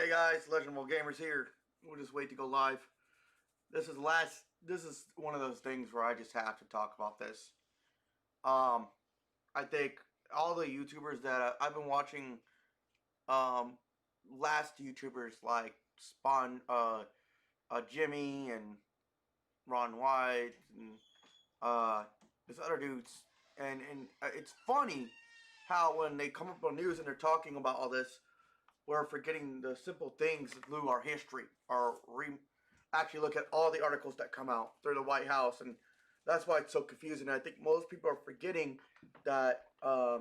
Hey guys, Legendable Gamers here. We'll just wait to go live. This is one of those things where I just have to talk about this. I think all the YouTubers that I've been watching, last YouTubers like Spawn, Jimmy and Ron White and this other dudes, and it's funny how when they come up on news and they're talking about all this, we're forgetting the simple things through our history, actually look at all the articles that come out through the White House, and that's why it's so confusing. I think most people are forgetting that a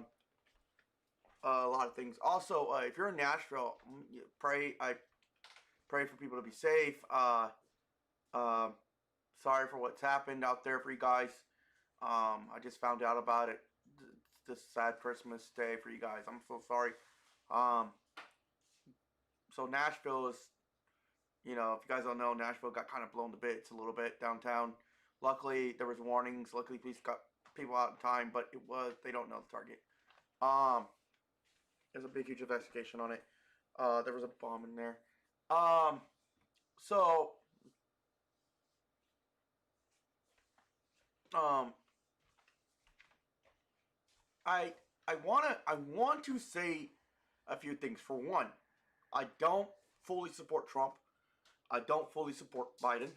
lot of things. Also, if you're in Nashville, I pray for people to be safe. Sorry for what's happened out there for you guys. I just found out about it. This sad Christmas day for you guys. I'm so sorry. So Nashville is, if you guys don't know, Nashville got kind of blown to bits a little bit downtown. Luckily, there was warnings. Luckily, police got people out in time, but they don't know the target. There's a big, huge investigation on it. There was a bomb in there. So, I want to say a few things. For one, I don't fully support Trump. I don't fully support Biden.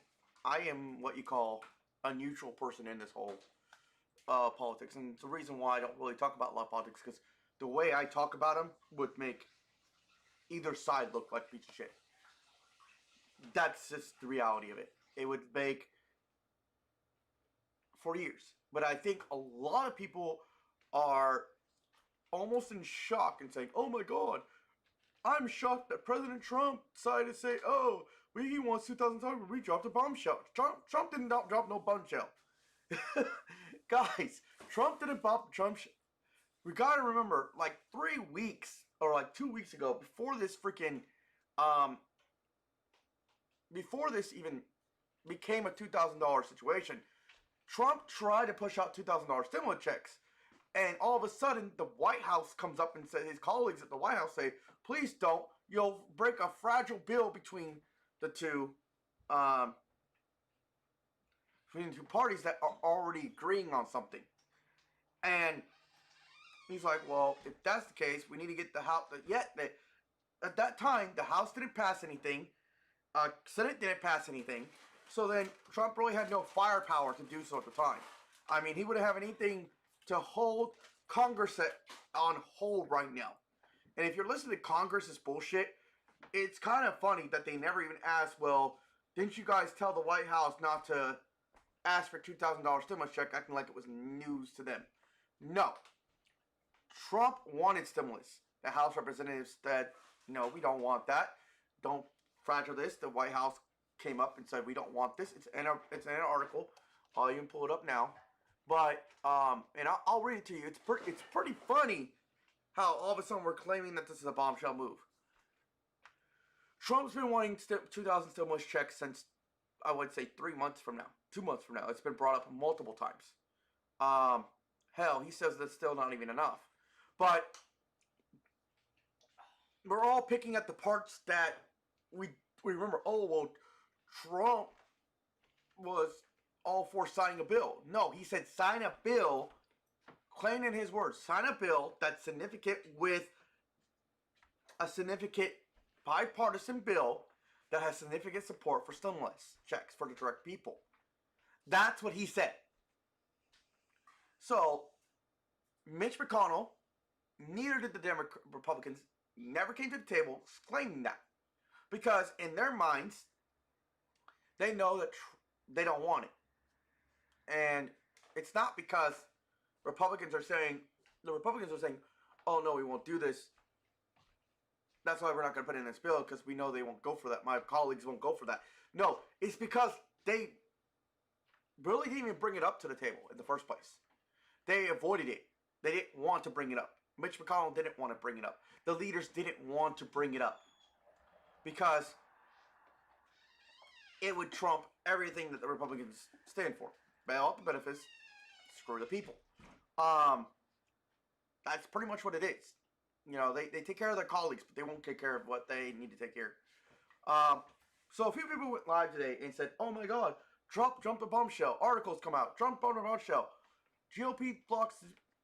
I am what you call a neutral person in this whole politics. And it's the reason why I don't really talk about a lot of politics, because the way I talk about them would make either side look like a piece of shit. That's just the reality of it. It would make for years. But I think a lot of people are almost in shock and saying, oh my God, I'm shocked that President Trump decided to say, oh, he wants 2,000 times, but we dropped a bombshell. Trump didn't drop no bombshell. Guys, Trump didn't pop Trump. We gotta remember, like 3 weeks or like 2 weeks ago, before this before this even became a $2,000 situation, Trump tried to push out $2,000 stimulus checks. And all of a sudden, the White House comes up and says, his colleagues at the White House say, please don't. You'll break a fragile bill between the two parties that are already agreeing on something. And he's like, well, if that's the case, we need to get the House. At that time, the House didn't pass anything. Senate didn't pass anything. So then Trump really had no firepower to do so at the time. I mean, he wouldn't have anything to hold Congress on hold right now. And if you're listening to Congress's bullshit, it's kind of funny that they never even asked, well, didn't you guys tell the White House not to ask for $2,000 stimulus check, acting like it was news to them? No. Trump wanted stimulus. The House representatives said, no, we don't want that. Don't fragile this. The White House came up and said, we don't want this. It's in an article. I'll even pull it up now. But, and I'll read it to you. It's pretty funny how all of a sudden we're claiming that this is a bombshell move. Trump's been wanting 2,000 stimulus checks since, I would say, 3 months from now. 2 months from now. It's been brought up multiple times. Hell, he says that's still not even enough. But we're all picking at the parts that we remember. Oh, well, Trump was all for signing a bill. No, he said sign a bill, claiming in his words, sign a bill that's significant, with a significant bipartisan bill that has significant support for stimulus checks for the direct people. That's what he said. So, Mitch McConnell, neither did the Republicans, never came to the table claiming that. Because in their minds, they know that they don't want it. And it's not because the Republicans are saying, oh no, we won't do this. That's why we're not going to put in this bill, because we know they won't go for that. My colleagues won't go for that. No, it's because they really didn't even bring it up to the table in the first place. They avoided it. They didn't want to bring it up. Mitch McConnell didn't want to bring it up. The leaders didn't want to bring it up, because it would trump everything that the Republicans stand for. Bail out the benefits, screw the people. That's pretty much what it is. You know, they take care of their colleagues, but they won't take care of what they need to take care of. So a few people went live today and said, "Oh my God, Trump jumped a bombshell. Articles come out. Trump on a bombshell. GOP blocks.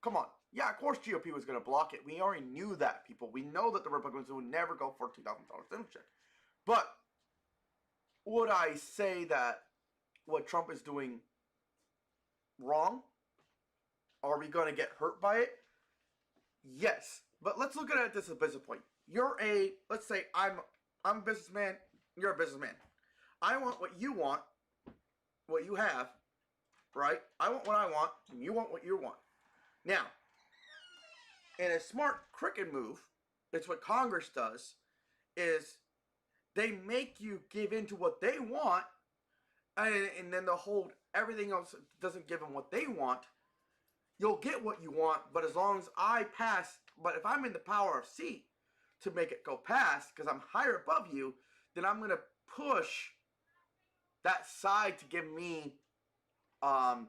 Come on. Yeah, of course GOP was going to block it. We already knew that, people. We know that the Republicans would never go for $2,000 stimulus check. But would I say that what Trump is doing wrong? Are we going to get hurt by it? Yes. But let's look at this as a business point. Let's say I'm a businessman. You're a businessman. I want what you want, what you have, right? I want what I want, and you want what you want. Now, in a smart cricket move, it's what Congress does, is they make you give in to what they want, and then they'll hold everything else doesn't give them what they want. You'll get what you want, but as long as I pass, but if I'm in the power of seat to make it go past, because I'm higher above you, then I'm going to push that side to give me what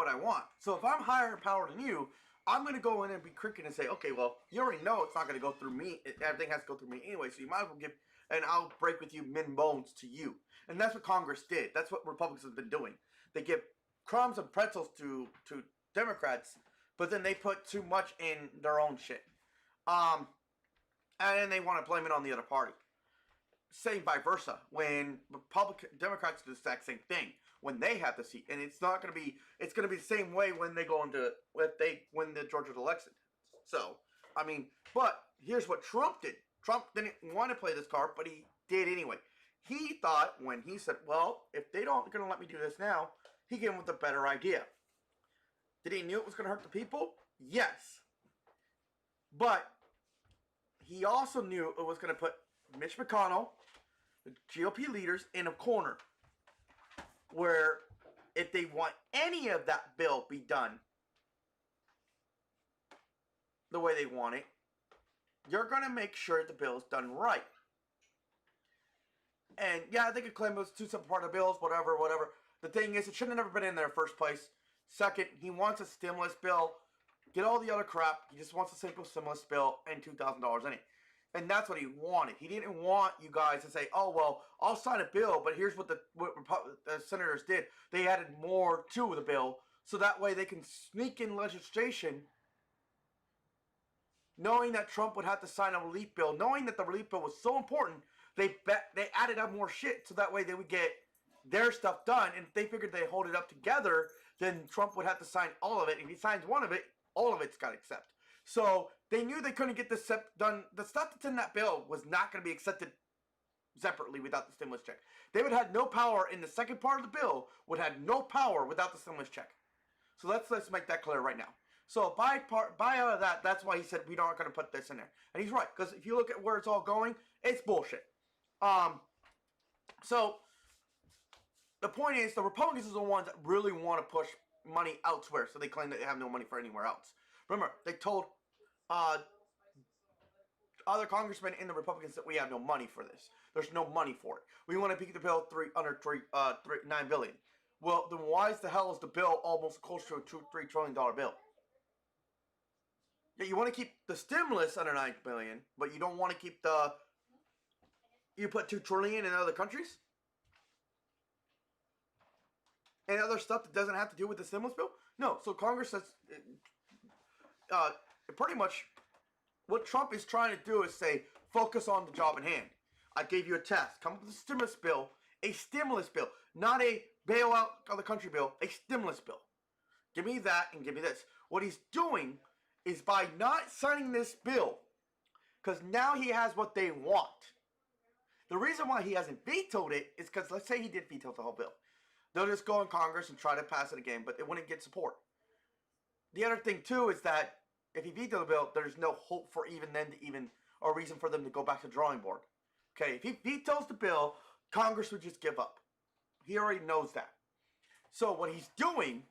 I want. So if I'm higher in power than you, I'm going to go in and be cricket and say, okay, well, you already know it's not going to go through me. Everything has to go through me anyway, so you might as well give, and I'll break with you min bones to you. And that's what Congress did. That's what Republicans have been doing. They give crumbs and pretzels to Democrats, but then they put too much in their own shit. And then they want to blame it on the other party. Same vice versa. When Democrats do the exact same thing when they have the seat, and it's not going to be. It's going to be the same way when they go into if they win the Georgia election. So I mean, but here's what Trump did. Trump didn't want to play this card, but he did anyway. He thought when he said, "Well, if they don't going to let me do this now," he came with a better idea. Did he knew it was going to hurt the people? Yes, but he also knew it was going to put Mitch McConnell, the GOP leaders, in a corner where if they want any of that bill be done the way they want it, you're going to make sure the bill is done right. And yeah, they could claim it was two separate part of bills, whatever. The thing is, it shouldn't have never been in there in the first place. Second, he wants a stimulus bill. Get all the other crap. He just wants a simple stimulus bill and $2,000 in it. And that's what he wanted. He didn't want you guys to say, "Oh, well, I'll sign a bill, but here's what the senators did. They added more to the bill, so that way they can sneak in legislation, knowing that Trump would have to sign a relief bill, knowing that the relief bill was so important, they added up more shit, so that way they would get their stuff done. And if they figured they hold it up together, then Trump would have to sign all of it. If he signs one of it, all of it's got to accept. So they knew they couldn't get this done. The stuff that's in that bill was not going to be accepted separately without the stimulus check. They would have no power in the second part of the bill, would have no power without the stimulus check. So let's make that clear right now. So by out of that, that's why he said we're not going to put this in there. And he's right, because if you look at where it's all going, it's bullshit. So the point is, the Republicans are the ones that really want to push money elsewhere, so they claim that they have no money for anywhere else. Remember, they told other congressmen in the Republicans that we have no money for this. There's no money for it. We want to keep the bill $9 billion. Well, then why the hell is the bill almost close to a $3 trillion bill? Yeah, you want to keep the stimulus under $9 billion, but you don't want to keep you put $2 trillion in other countries? And other stuff that doesn't have to do with the stimulus bill? No. So Congress says, pretty much, what Trump is trying to do is say, focus on the job at hand. I gave you a task. Come up with a stimulus bill, not a bailout of the country bill, a stimulus bill. Give me that and give me this. What he's doing is by not signing this bill, because now he has what they want. The reason why he hasn't vetoed it is because, let's say he did veto the whole bill. They'll just go in Congress and try to pass it again, but it wouldn't get support. The other thing, too, is that if he vetoed the bill, there's no hope for or reason for them to go back to the drawing board. Okay, if he vetoes the bill, Congress would just give up. He already knows that. So what he's doing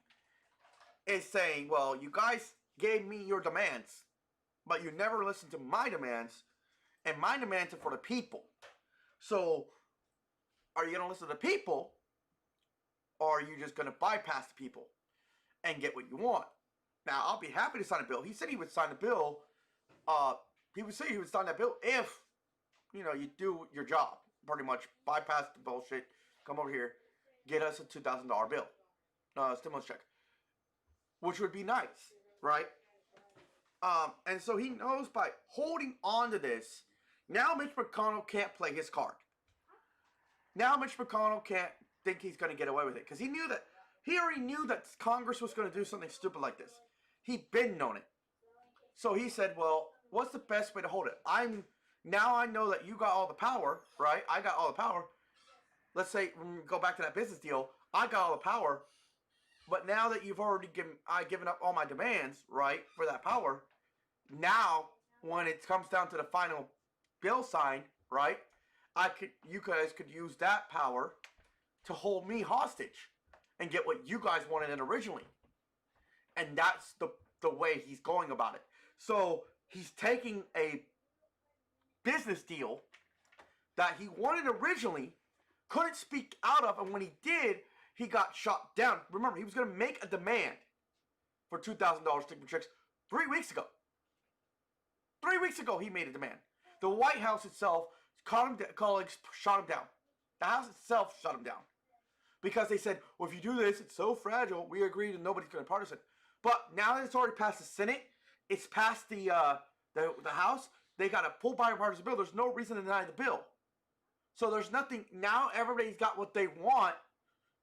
is saying, well, you guys gave me your demands, but you never listened to my demands, and my demands are for the people. So, are you going to listen to the people, or are you just going to bypass the people and get what you want? Now, I'll be happy to sign a bill. He said he would sign a bill. He would say he would sign that bill if, you do your job. Pretty much bypass the bullshit. Come over here. Get us a $2,000 bill. Stimulus check. Which would be nice, right? And so he knows by holding on to this, now Mitch McConnell can't play his card. Now Mitch McConnell can't think he's going to get away with it. Because he already knew that Congress was going to do something stupid like this. He'd been known it. So he said, well, what's the best way to hold it? Now I know that you got all the power, right? I got all the power. Let's say, when we go back to that business deal, I got all the power. But now that you've already given up all my demands, right, for that power, now when it comes down to the final bill sign, right, you guys could use that power to hold me hostage and get what you guys wanted in originally. And that's the way he's going about it. So he's taking a business deal that he wanted originally, couldn't speak out of, and when he did, he got shot down. Remember, he was going to make a demand for $2,000 stimulus checks 3 weeks ago. 3 weeks ago, he made a demand. The White House itself colleagues shot him down. The House itself shut him down. Because they said, well, if you do this, it's so fragile, we agreed and nobody's going to partisan. But now that it's already passed the Senate, it's passed the House, they got a full bipartisan bill. There's no reason to deny the bill. So there's nothing, now everybody's got what they want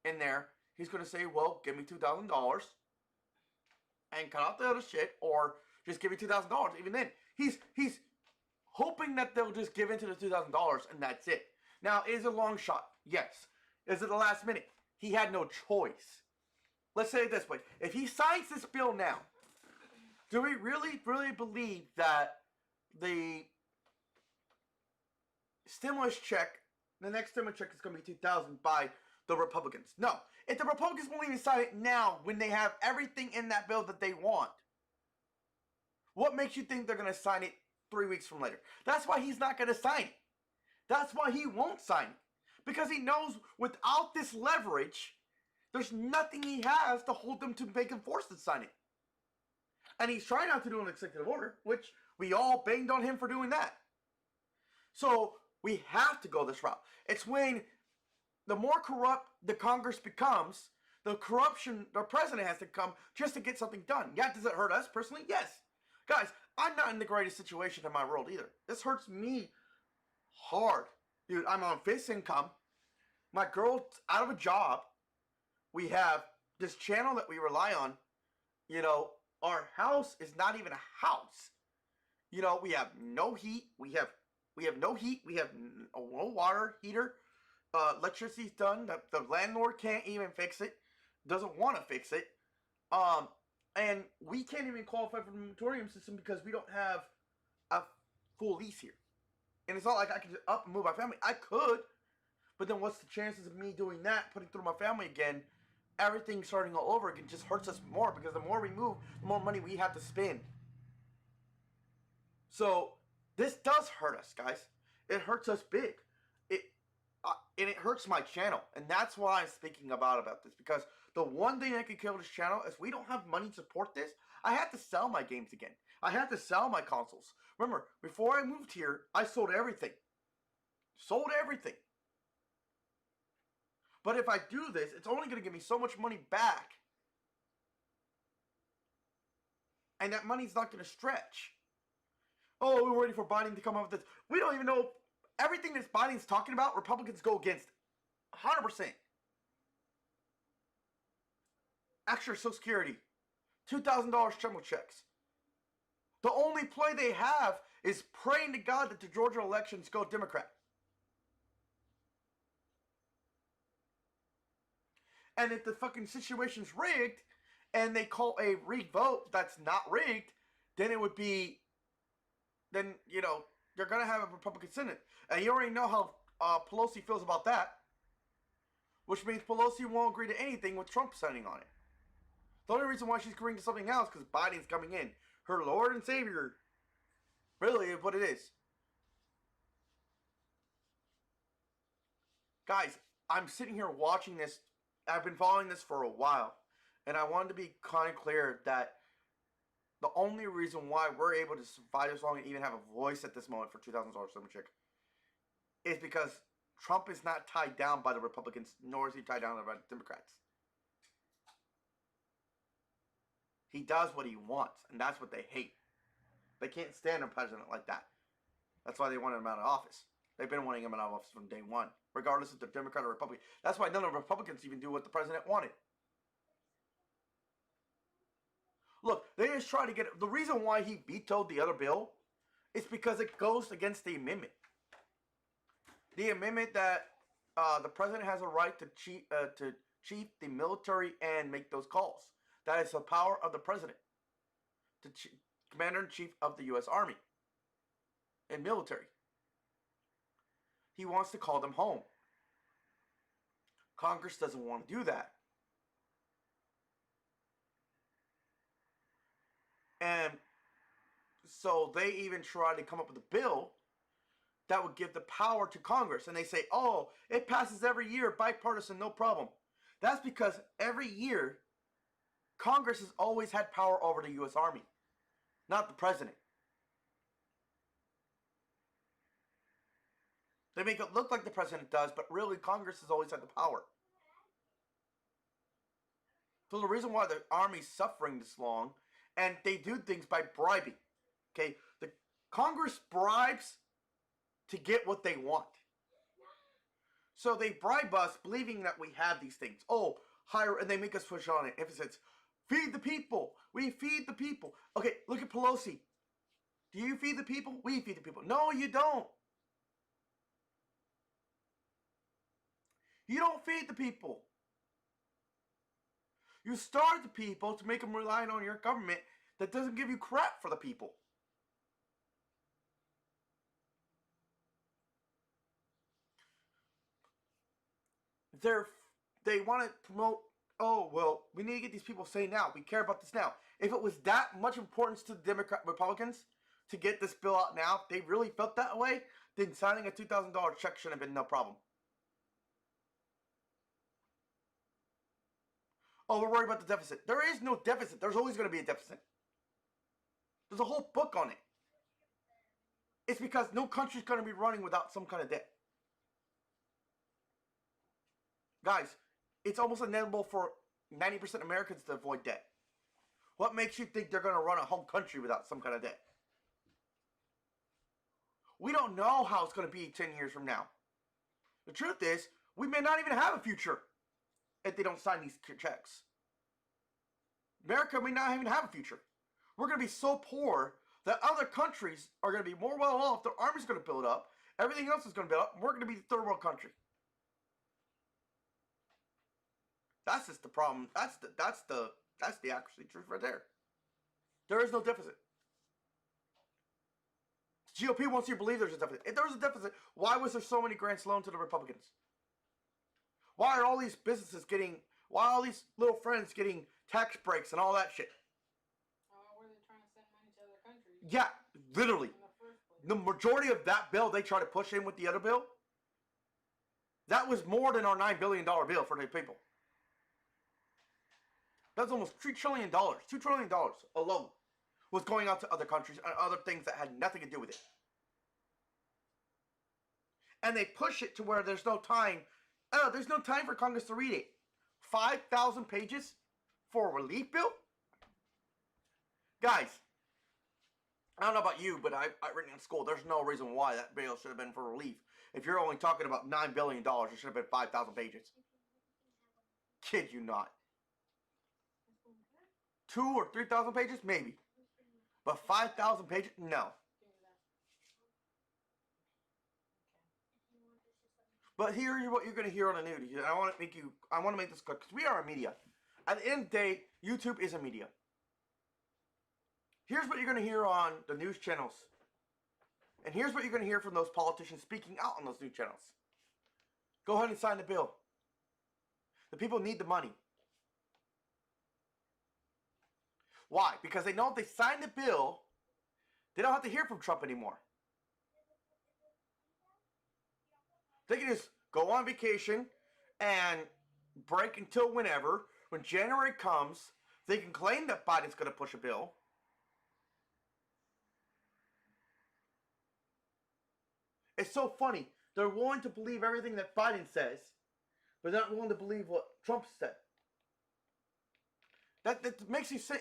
in there. He's going to say, well, give me $2,000 and cut out the other shit, or just give me $2,000. Even then, he's hoping that they'll just give in to the $2,000 and that's it. Now, is it a long shot? Yes. Is it the last minute? He had no choice. Let's say it this way. If he signs this bill now, do we really, really believe that the stimulus check, the next stimulus check is going to be $2,000 by the Republicans? No. If the Republicans won't even sign it now when they have everything in that bill that they want, what makes you think they're going to sign it 3 weeks from later? That's why he's not going to sign it. That's why he won't sign it. Because he knows without this leverage, there's nothing he has to hold them to make him forced to sign it. And he's trying not to do an executive order, which we all banged on him for doing that. So we have to go this route. It's when the more corrupt the Congress becomes, the president has to come just to get something done. Yeah, does it hurt us personally? Yes. Guys, I'm not in the greatest situation in my world either. This hurts me hard. Dude, I'm on fixed income. My girl's out of a job. We have this channel that we rely on. Our house is not even a house. We have no heat. We have no heat. We have no water heater. Electricity's done. The landlord can't even fix it. Doesn't want to fix it. And we can't even qualify for the moratorium system because we don't have a full lease here. And it's not like I can just up and move my family. I could, but then what's the chances of me doing that, putting through my family again, everything starting all over again just hurts us more because the more we move, the more money we have to spend. So this does hurt us, guys. It hurts us big. And it hurts my channel. And that's why I'm speaking about this. Because the one thing that could kill this channel is we don't have money to support this. I had to sell my games again. I had to sell my consoles. Remember, before I moved here, I sold everything. Sold everything. But if I do this, it's only going to give me so much money back. And that money's not going to stretch. Oh, we're waiting for Biden to come up with this. We don't even know. Everything that Biden's talking about, Republicans go against 100%. Extra Social Security. $2,000 stimulus checks. The only play they have is praying to God that the Georgia elections go Democrat. And if the fucking situation's rigged, and they call a rigged vote that's not rigged, then it would be, then, they're going to have a Republican Senate. And you already know how Pelosi feels about that. Which means Pelosi won't agree to anything with Trump signing on it. The only reason why she's agreeing to something else is because Biden's coming in. Her Lord and Savior. Really is what it is. Guys, I'm sitting here watching this. I've been following this for a while. And I wanted to be kind of clear that the only reason why we're able to survive this long and even have a voice at this moment for $2,000 summer chick is because Trump is not tied down by the Republicans, nor is he tied down by the Democrats. He does what he wants, and that's what they hate. They can't stand a president like that. That's why they wanted him out of office. They've been wanting him out of office from day one, regardless if they're Democrat or Republican. That's why none of the Republicans even do what the president wanted. Look, they just try to get it. The reason why he vetoed the other bill is because it goes against the amendment. The amendment that the president has a right to chief the military and make those calls. That is the power of the president, the commander-in-chief of the U.S. Army and military. He wants to call them home. Congress doesn't want to do that. And so they even try to come up with a bill that would give the power to Congress. And they say, oh, it passes every year, bipartisan, no problem. That's because every year, Congress has always had power over the U.S. Army, not the president. They make it look like the president does, but really Congress has always had the power. So the reason why the Army's suffering this long, and they do things by bribing. Okay, the Congress bribes to get what they want. So they bribe us believing that we have these things. Oh, hire, and they make us push on it. Emphasis, feed the people. We feed the people. Okay, look at Pelosi. Do you feed the people? We feed the people. No, you don't. You don't feed the people. You starve the people to make them rely on your government that doesn't give you crap for the people. They want to promote, oh, well, we need to get these people saying now. We care about this now. If it was that much importance to the Republicans to get this bill out now, if they really felt that way, then signing a $2,000 check should have been no problem. Oh, we're worried about the deficit. There is no deficit. There's always going to be a deficit. There's a whole book on it. It's because no country's going to be running without some kind of debt. Guys, it's almost inevitable for 90% of Americans to avoid debt. What makes you think they're going to run a whole country without some kind of debt? We don't know how it's going to be 10 years from now. The truth is, we may not even have a future if they don't sign these checks. America may not even have a future. We're going to be so poor that other countries are going to be more well off. Their army's going to build up. Everything else is going to build up. We're going to be the third world country. That's just the problem. That's the accuracy truth right there. There is no deficit. The GOP wants you to believe there's a deficit. If there was a deficit, why was there so many grants loaned to the Republicans? Why are all these businesses getting, why are all these little friends getting tax breaks and all that shit? Were they trying to send money to other countries? Yeah, literally. The majority of that bill they try to push in with the other bill, that was more than our $9 billion bill for the people. That's almost $3 trillion. $2 trillion alone was going out to other countries and other things that had nothing to do with it. And they push it to where there's no time. There's no time for Congress to read it. 5,000 pages for a relief bill? Guys, I don't know about you, but I've written in school, there's no reason why that bill should have been for relief. If you're only talking about $9 billion, it should have been 5,000 pages. Kid you not. 2,000 or 3,000 pages? Maybe. But 5,000 pages? No. But here's what you're going to hear on the news. I want to make this quick because we are a media. At the end of the day, YouTube is a media. Here's what you're going to hear on the news channels. And here's what you're going to hear from those politicians speaking out on those news channels. Go ahead and sign the bill. The people need the money. Why? Because they know if they sign the bill, they don't have to hear from Trump anymore. They can just go on vacation and break until whenever. When January comes, they can claim that Biden's going to push a bill. It's so funny. They're willing to believe everything that Biden says, but they're not willing to believe what Trump said. That makes you say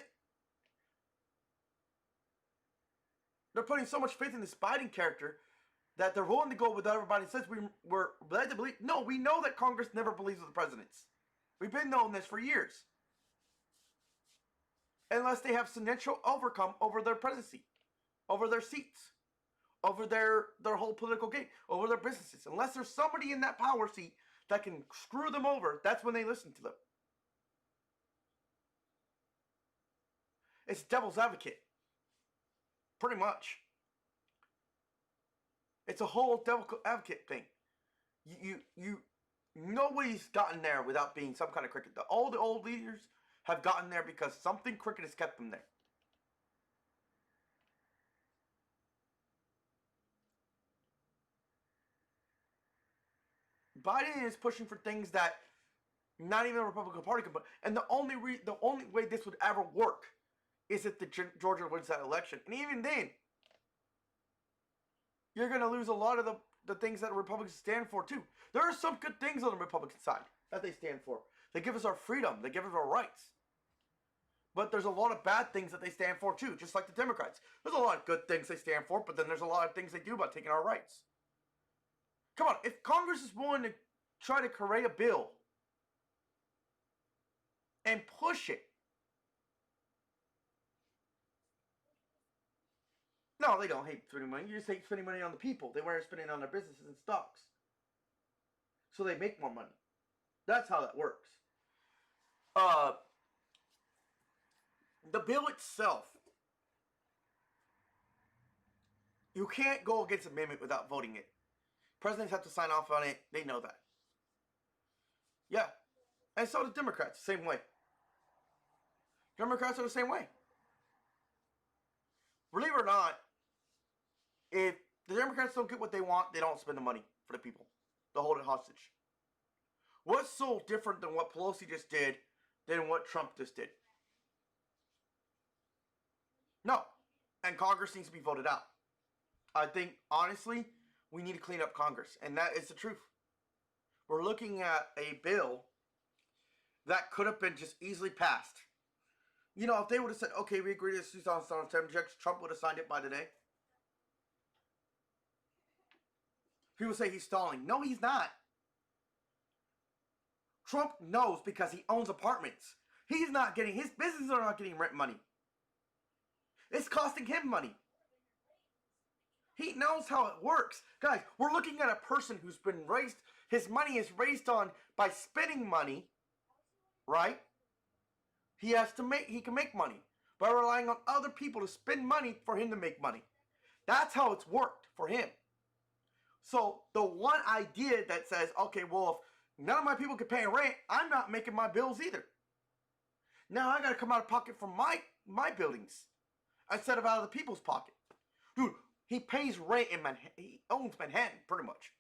they're putting so much faith in this Biden character that they're willing to go with what everybody says. We're led to believe. No, we know that Congress never believes with the presidents. We've been knowing this for years. Unless they have substantial overcome over their presidency, over their seats, over their whole political game, over their businesses. Unless there's somebody in that power seat that can screw them over, that's when they listen to them. It's devil's advocate. Pretty much. It's a whole devil's advocate thing. Nobody's gotten there without being some kind of cricket. All the old leaders have gotten there because something cricket has kept them there. Biden is pushing for things that not even the Republican Party can put. And the only way this would ever work is if Georgia wins that election. And even then, you're going to lose a lot of the things that Republicans stand for too. There are some good things on the Republican side that they stand for. They give us our freedom. They give us our rights. But there's a lot of bad things that they stand for too, just like the Democrats. There's a lot of good things they stand for, but then there's a lot of things they do about taking our rights. Come on, if Congress is willing to try to create a bill and push it. No, they don't hate spending money. You just hate spending money on the people. They weren't spending it on their businesses and stocks. So they make more money. That's how that works. The bill itself, you can't go against an amendment without voting it. Presidents have to sign off on it. They know that. Yeah. And so do Democrats, the same way. Democrats are the same way. Believe it or not, if the Democrats don't get what they want, they don't spend the money for the people. They'll hold it hostage. What's so different than what Pelosi just did than what Trump just did? No. And Congress needs to be voted out. I think, honestly, we need to clean up Congress. And that is the truth. We're looking at a bill that could have been just easily passed. You know, if they would have said, okay, we agree to this 2007 objection, Trump would have signed it by today. People say he's stalling. No, he's not. Trump knows because he owns apartments. He's not getting, his businesses are not getting rent money. It's costing him money. He knows how it works. Guys, we're looking at a person who's been raised, his money is raised on by spending money, right? He can make money by relying on other people to spend money for him to make money. That's how it's worked for him. So the one idea that says, okay, well, if none of my people can pay rent, I'm not making my bills either. Now I got to come out of pocket from my buildings instead of out of the people's pocket. Dude, he pays rent in Manhattan. He owns Manhattan, pretty much,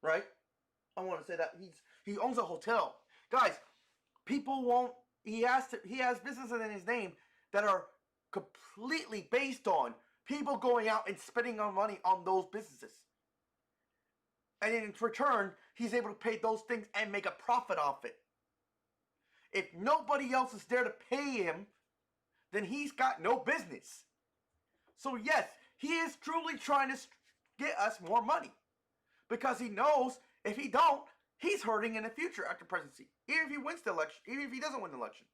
right? I want to say that he owns a hotel, guys. People won't. He has businesses in his name that are completely based on people going out and spending on money on those businesses. And in return, he's able to pay those things and make a profit off it. If nobody else is there to pay him, then he's got no business. So yes, he is truly trying to get us more money. Because he knows if he don't, he's hurting in the future after presidency. Even if he wins the election, even if he doesn't win the election.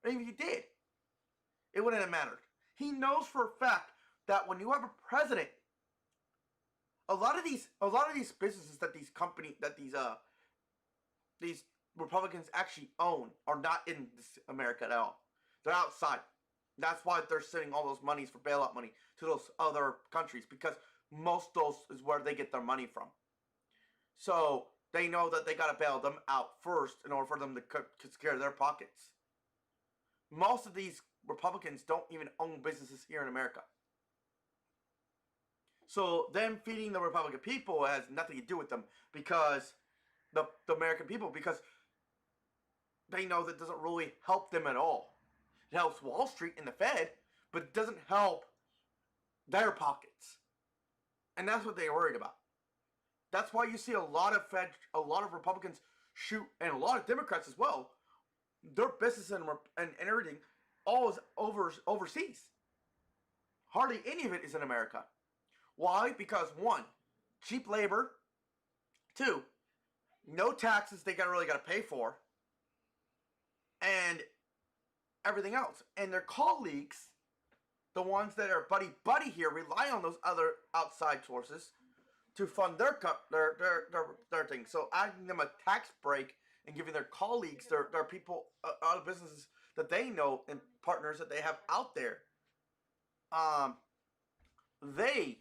Even if he did, it wouldn't have mattered. He knows for a fact that when you have a president, a lot of these businesses that these Republicans actually own are not in America at all. They're outside. That's why they're sending all those monies for bailout money to those other countries, because most of those is where they get their money from. So they know that they got to bail them out first in order for them to secure their pockets. Most of these Republicans don't even own businesses here in America. So them feeding the Republican people has nothing to do with them, because the American people, because they know that doesn't really help them at all. It helps Wall Street and the Fed, but it doesn't help their pockets. And that's what they're worried about. That's why you see a lot of Republicans shoot, and a lot of Democrats as well. Their business and everything all is overseas. Hardly any of it is in America. Why? Because one, cheap labor. Two, no taxes they really got to pay for. And everything else. And their colleagues, the ones that are buddy here, rely on those other outside sources to fund their thing. So adding them a tax break and giving their colleagues, their people, other businesses that they know and partners that they have out there, they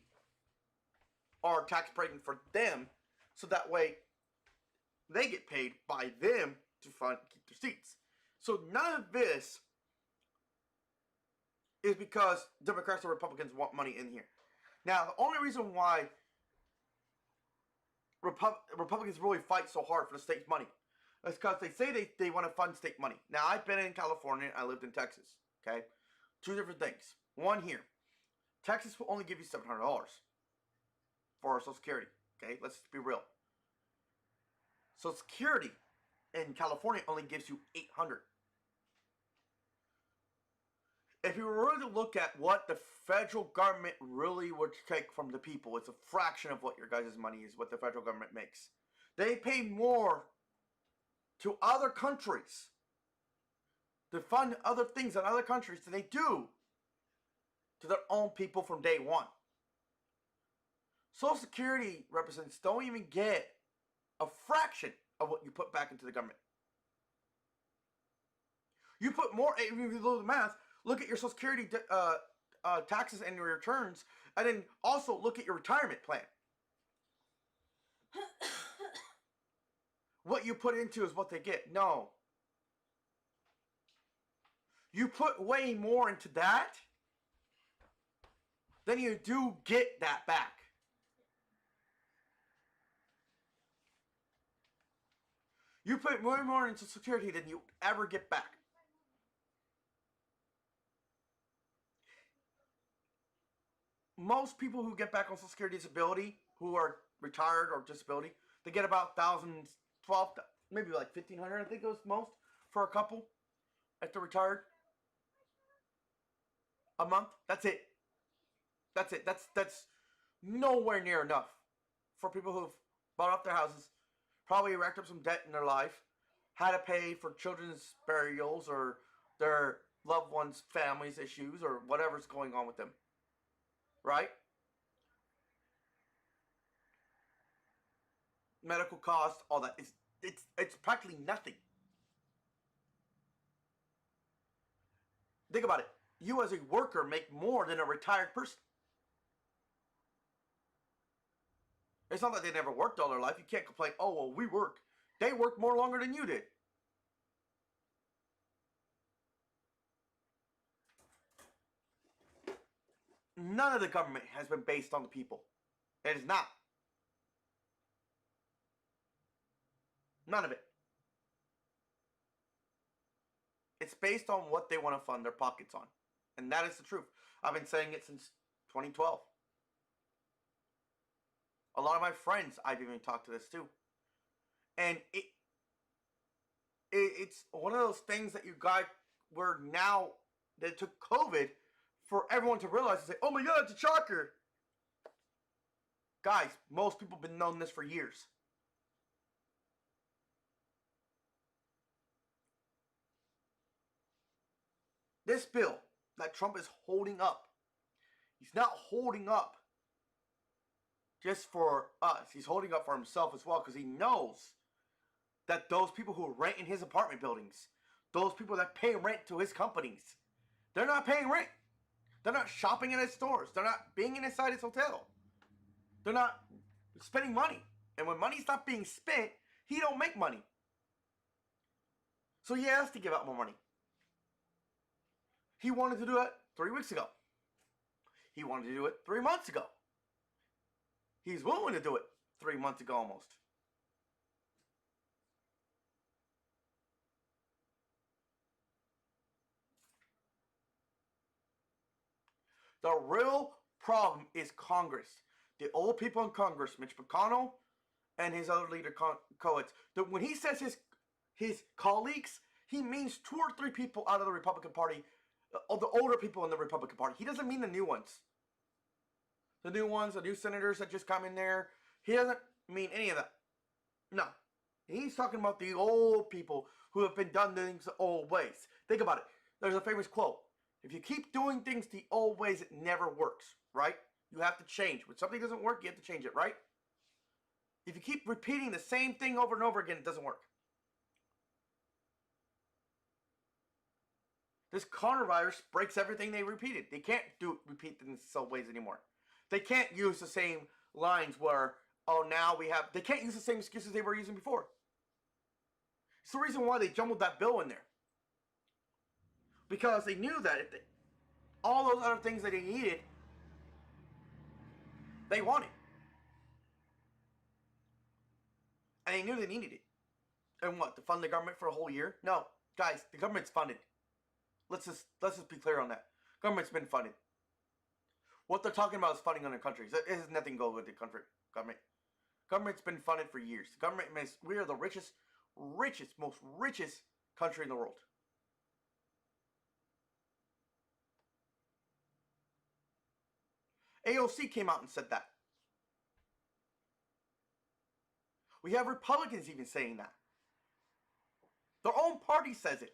are tax breaking for them, so that way they get paid by them to fund keep their seats. So none of this is because Democrats or Republicans want money in here. Now, the only reason why Republicans really fight so hard for the state's money is because they say they want to fund state money. Now, I've been in California. I lived in Texas. Okay? Two different things. One here. Texas will only give you $700 for Social Security. Okay? Let's be real. Social Security in California only gives you $800. If you were really to look at what the federal government really would take from the people, it's a fraction of what your guys' money is, what the federal government makes. They pay more to other countries to fund other things in other countries than they do to their own people from day one. Social Security representatives don't even get a fraction of what you put back into the government. You put more, if you do the math, look at your Social Security taxes and your returns, and then also look at your retirement plan. What you put into is what they get. No. You put way more into that than you do get that back. You put way more into security than you ever get back. Most people who get back on Social Security disability, who are retired or disability, they get about 12, maybe like 1,500, I think it was most, for a couple if they're retired. A month. That's it. That's it. That's nowhere near enough for people who've bought up their houses, probably racked up some debt in their life, had to pay for children's burials or their loved ones' families' issues or whatever's going on with them. Right? Medical costs, all that. It's practically nothing. Think about it. You as a worker make more than a retired person. It's not that they never worked all their life. You can't complain, oh, well, we work. They work more longer than you did. None of the government has been based on the people. It is not. None of it. It's based on what they want to fund their pockets on. And that is the truth. I've been saying it since 2012. A lot of my friends, I've even talked to this too. And it's one of those things that you got where now that it took COVID for everyone to realize and say, oh my God, it's a shocker. Guys, most people have been knowing this for years. This bill that Trump is holding up, he's not holding up just for us. He's holding up for himself as well, because he knows that those people who rent in his apartment buildings, those people that pay rent to his companies, they're not paying rent. They're not shopping in his stores. They're not being inside his hotel. They're not spending money. And when money's not being spent, he don't make money. So he has to give out more money. He wanted to do it 3 weeks ago. He wanted to do it 3 months ago. He's willing to do it 3 months ago almost. The real problem is Congress. The old people in Congress, Mitch McConnell, and his other leader, Coates, that when he says his colleagues, he means 2 or 3 people out of the Republican Party, the older people in the Republican Party. He doesn't mean the new ones. The new ones, the new senators that just come in there. He doesn't mean any of that. No. He's talking about the old people who have been done things the old ways. Think about it. There's a famous quote. If you keep doing things the old ways, it never works, right? You have to change. When something doesn't work, you have to change it, right? If you keep repeating the same thing over and over again, it doesn't work. This coronavirus breaks everything they repeated. They can't repeat things the same ways anymore. They can't use the same lines where, oh, now we have... They can't use the same excuses they were using before. It's the reason why they jumbled that bill in there. Because they knew that if all those other things that they needed, they wanted. And they knew they needed it. And what, to fund the government for a whole year? No. Guys, the government's funded. Let's just be clear on that. Government's been funded. What they're talking about is funding other countries. It has nothing to go with the government. Government's been funded for years. The government is, we are the richest, most richest country in the world. AOC came out and said that. We have Republicans even saying that. Their own party says it.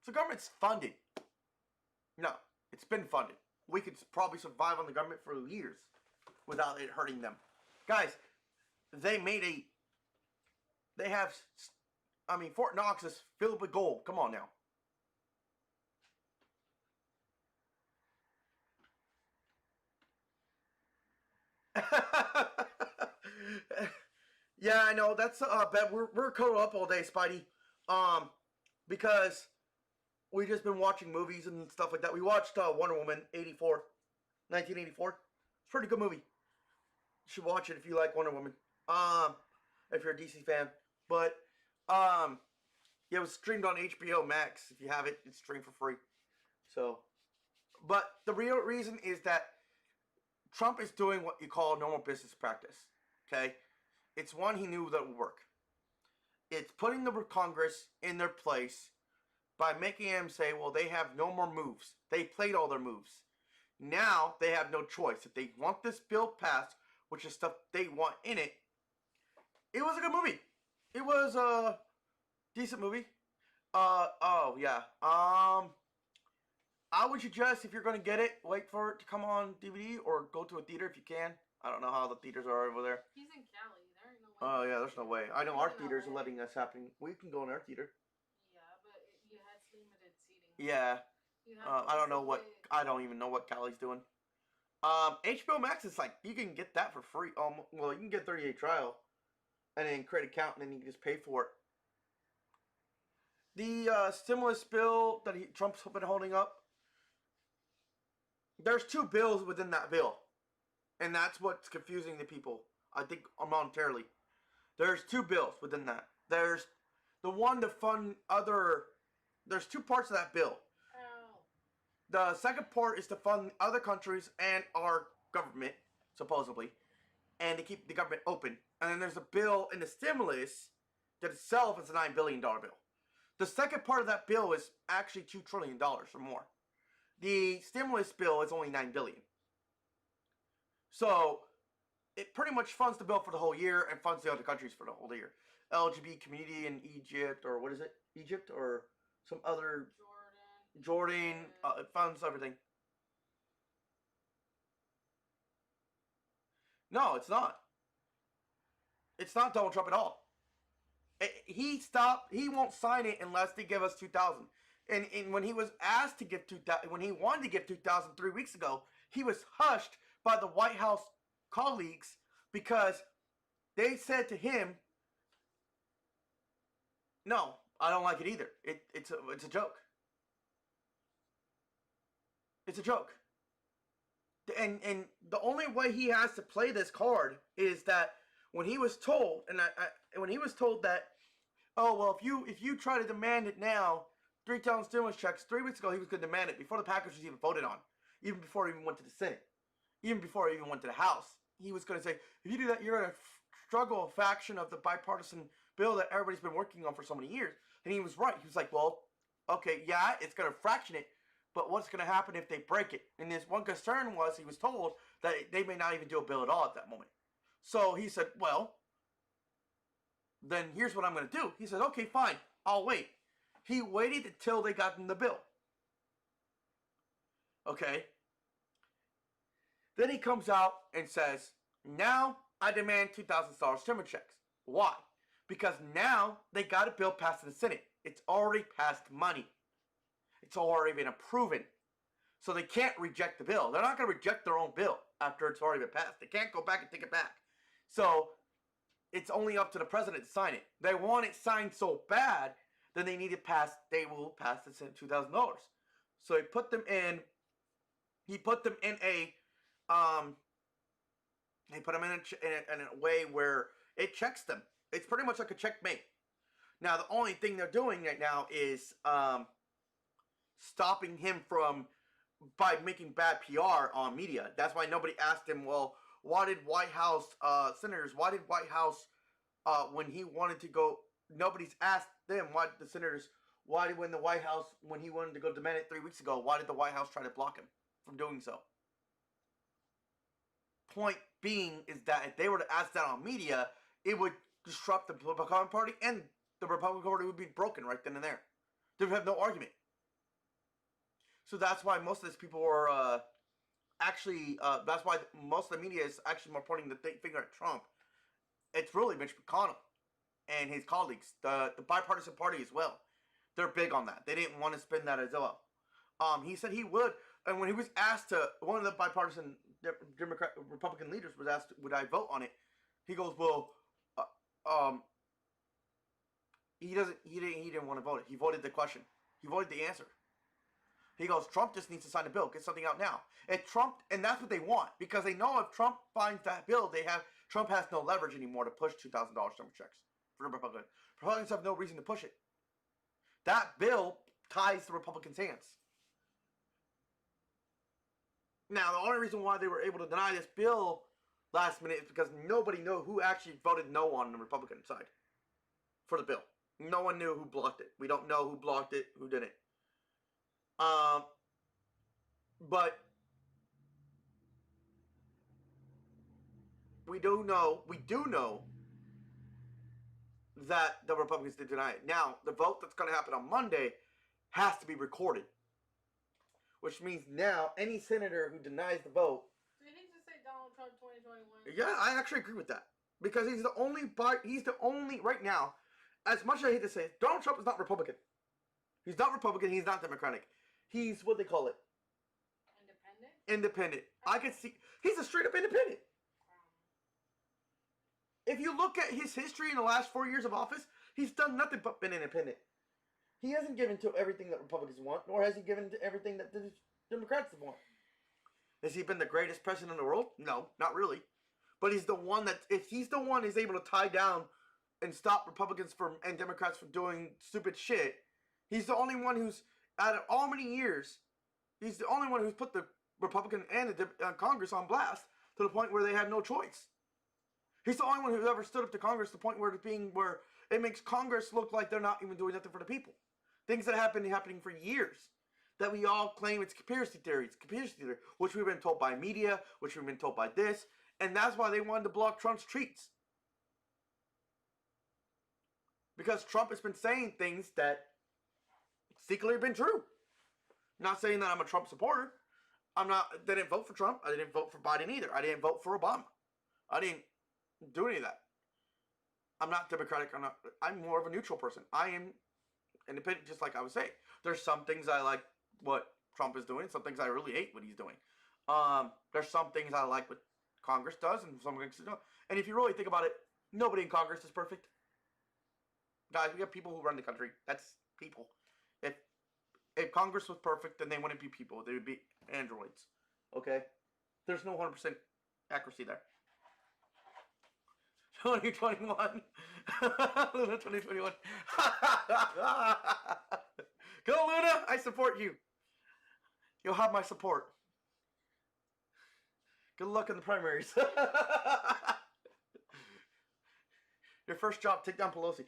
So government's funded. No, it's been funded. We could probably survive on the government for years without it hurting them. Guys, they have, I mean, Fort Knox is filled with gold. Come on now. Yeah, I know. That's bet we're caught up all day, Spidey. Because we just been watching movies and stuff like that. We watched Wonder Woman 1984. It's a pretty good movie. You should watch it if you like Wonder Woman. If you're a DC fan. But yeah, it was streamed on HBO Max. If you have it, it's streamed for free. So, but the real reason is that Trump is doing what you call normal business practice. Okay? It's one he knew that would work. It's putting the Congress in their place by making them say, well, they have no more moves. They played all their moves. Now they have no choice. If they want this bill passed, which is stuff they want in it, it was a good movie. It was a decent movie. Oh, yeah. I would suggest if you're going to get it, wait for it to come on DVD or go to a theater if you can. I don't know how the theaters are over there. He's in Cali. There ain't no way. Oh, yeah, there's no way. I know our theaters are letting us happen. We can go in our theater. Yeah, but you had limited seating. Yeah. I don't know what, I don't even know what Cali's doing. HBO Max is like, you can get that for free. Well, you can get 30-day trial and then create an account and then you can just pay for it. The stimulus bill that Trump's been holding up, there's 2 bills within that bill. And that's what's confusing the people, I think, monetarily. There's 2 bills within that. There's the one to fund other... There's 2 parts of that bill. Oh. The second part is to fund other countries and our government, supposedly, and to keep the government open. And then there's a bill in the stimulus that itself is a $9 billion bill. The second part of that bill is actually $2 trillion or more. The stimulus bill is only $9 billion. So, it pretty much funds the bill for the whole year and funds the other countries for the whole year. LGBT community in Egypt, or what is it? Egypt, or some other... Jordan. It funds everything. No, it's not. It's not Donald Trump at all. He won't sign it unless they give us 2,000. And when he was asked to give 2,000, when he wanted to give 2,000 3 weeks ago, he was hushed by the White House colleagues because they said to him, "No, I don't like it either. It's a joke. It's a joke." And the only way he has to play this card is that when he was told, when he was told that, oh well, if you try to demand it now, 3,000 stimulus checks 3 weeks ago, he was going to demand it before the package was even voted on, even before it even went to the Senate, even before it even went to the House. he was going to say, if you do that, you're going to struggle a faction of the bipartisan bill that everybody's been working on for so many years. And he was right. He was like, well, okay, yeah, it's going to fraction it, but what's going to happen if they break it? And his one concern was he was told that they may not even do a bill at all at that moment. So he said, well, then here's what I'm going to do. He said, okay, fine, I'll wait. He waited until they got in the bill. Okay. Then he comes out and says, now I demand $2,000 stimulus checks. Why? Because now they got a bill passed in the Senate. It's already passed money. It's already been approved. So they can't reject the bill. They're not going to reject their own bill after it's already been passed. They can't go back and take it back. So it's only up to the president to sign it. They want it signed so bad, then they need to pass. They will pass the Senate $2,000. So he put them in. He put them in a. He put them in a way where it checks them. It's pretty much like a checkmate. Now the only thing they're doing right now is stopping him from by making bad PR on media. That's why nobody asked him, well, why did White House senators, why did White House, when he wanted to go, nobody's asked them, why did the senators, why did when the White House, when he wanted to go demand it 3 weeks ago, why did the White House try to block him from doing so? Point being is that if they were to ask that on media, it would disrupt the Republican Party, and the Republican Party would be broken right then and there. They would have no argument. So that's why most of these people are actually, that's why most of the media is actually more pointing the finger at Trump. It's really Mitch McConnell and his colleagues, the bipartisan party as well. They're big on that. They didn't want to spin that as well. He said he would, and when he was asked to, one of the bipartisan Republican leaders was asked, would I vote on it? He goes, well, he didn't want to vote it. He voted the question. He voted the answer. He goes, Trump just needs to sign a bill, get something out now. And Trump, and that's what they want, because they know if Trump finds that bill, Trump has no leverage anymore to push $2,000 stimulus checks for the Republicans. Republicans have no reason to push it. That bill ties the Republicans' hands. Now, the only reason why they were able to deny this bill last minute is because nobody knew who actually voted no on the Republican side for the bill. No one knew who blocked it. We don't know who blocked it, who didn't. But we do know that the Republicans did deny it. Now, the vote that's going to happen on Monday has to be recorded, which means now any senator who denies the vote. So you need to say Donald Trump 2021. Yeah, I actually agree with that, because he's the only right now. As much as I hate to say it, Donald Trump is not Republican. He's not Republican. He's not Democratic. He's what they call it. Independent. I can see he's a straight up independent. If you look at his history in the last 4 years of office, he's done nothing but been independent. He hasn't given to everything that Republicans want, nor has he given to everything that the Democrats want. Has he been the greatest president in the world? No, not really. But he's the one that, if he's the one who's able to tie down and stop Republicans and Democrats from doing stupid shit, he's the only one who's, out of all many years, he's the only one who's put the Republican and the Congress on blast to the point where they had no choice. He's the only one who's ever stood up to Congress to the point where it makes Congress look like they're not even doing nothing for the people. Things that have been happening for years that we all claim it's conspiracy theory, which we've been told by media, which we've been told by this, and that's why they wanted to block Trump's tweets. Because Trump has been saying things that secretly have been true. Not saying that I'm a Trump supporter. Didn't vote for Trump. I didn't vote for Biden either. I didn't vote for Obama. I didn't do any of that. I'm not Democratic. I'm more of a neutral person. I am independent, just like I was saying. There's some things I like what Trump is doing. Some things I really hate what he's doing. There's some things I like what Congress does, and some things don't. And if you really think about it, nobody in Congress is perfect. Guys, we have people who run the country. That's people. If Congress was perfect, then they wouldn't be people. They would be androids. Okay? There's no 100% accuracy there. 2021. Luna 2021. Go, Luna! I support you. You'll have my support. Good luck in the primaries. Your first job, take down Pelosi.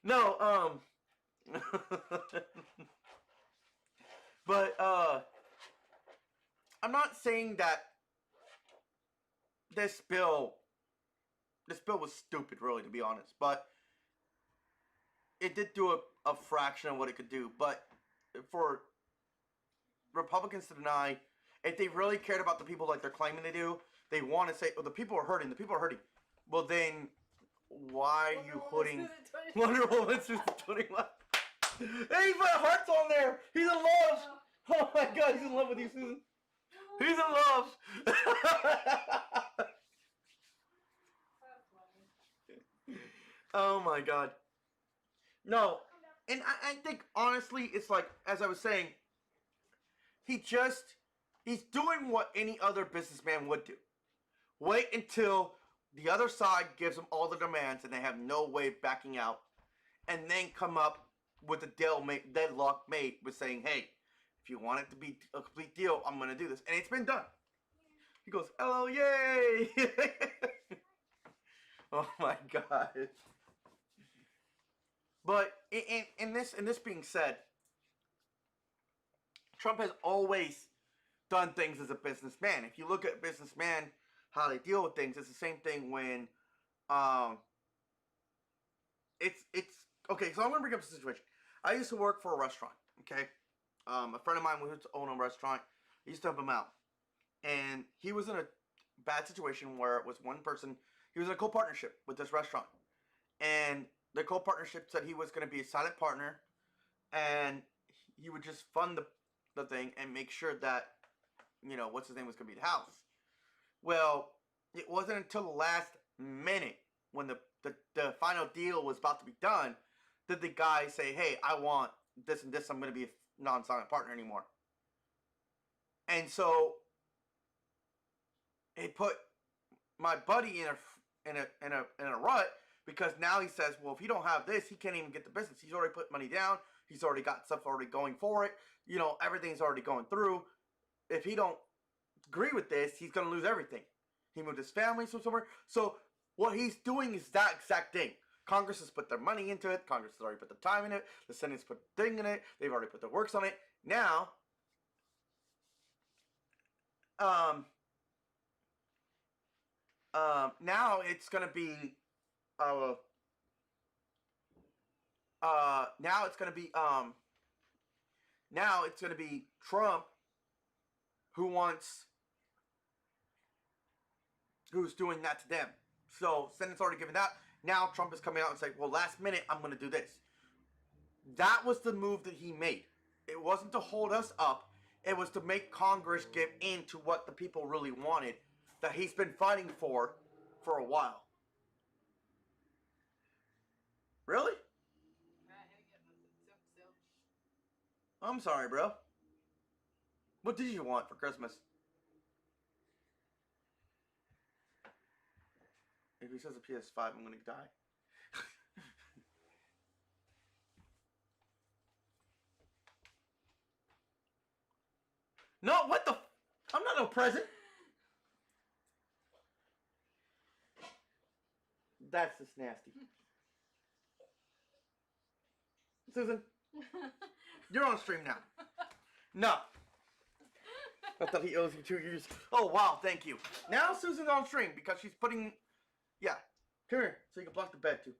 No, but I'm not saying that this bill was stupid, really, to be honest, but it did do a fraction of what it could do. But for Republicans to deny, if they really cared about the people like they're claiming they do, they want to say, "Oh, the people are hurting. The people are hurting." Well, then why are you putting Wonder Woman through the 21? Hey, he put hearts on there. He's in love. Oh my God, he's in love with you, Susan. He's in love. Oh my God. No, and I think honestly, it's like, as I was saying, he's doing what any other businessman would do. Wait until the other side gives them all the demands and they have no way of backing out, and then come up with a deadlock made with saying, hey, if you want it to be a complete deal, I'm going to do this. And it's been done. He goes, hello, yay! Oh my God. But in this being said, Trump has always done things as a businessman. If you look at businessmen, how they deal with things, it's the same thing when it's okay. So I'm gonna bring up a situation. I used to work for a restaurant. Okay, a friend of mine who used to own a restaurant. I used to help him out, and he was in a bad situation where it was one person. He was in a co-partnership with this restaurant, and the co-partnership said he was going to be a silent partner, and he would just fund the thing and make sure that, you know, what's his name was going to be the house. Well, it wasn't until the last minute when the final deal was about to be done did the guy say, hey, I want this and this. I'm going to be a non-silent partner anymore. And so it put my buddy in a rut, because now he says, well, if he don't have this, he can't even get the business. He's already put money down. He's already got stuff already going for it. You know, everything's already going through. If he don't agree with this, he's going to lose everything. He moved his family from somewhere. So what he's doing is that exact thing. Congress has put their money into it. Congress has already put the time in it. The Senate's put the thing in it. They've already put the works on it. Now, now it's going to be, now it's going to be Trump who's doing that to them. So Senate's already given that. Now Trump is coming out and saying, well, last minute, I'm going to do this. That was the move that he made. It wasn't to hold us up. It was to make Congress give in to what the people really wanted, that he's been fighting for a while. Really? I'm sorry, bro. What did you want for Christmas? If he says a PS5, I'm gonna die. No, what the? I'm not no present. That's just nasty. Susan, you're on stream now. No. I thought he owes you 2 years. Oh, wow, thank you. Now Susan's on stream because she's putting... Yeah, come here so you can block the bed, too.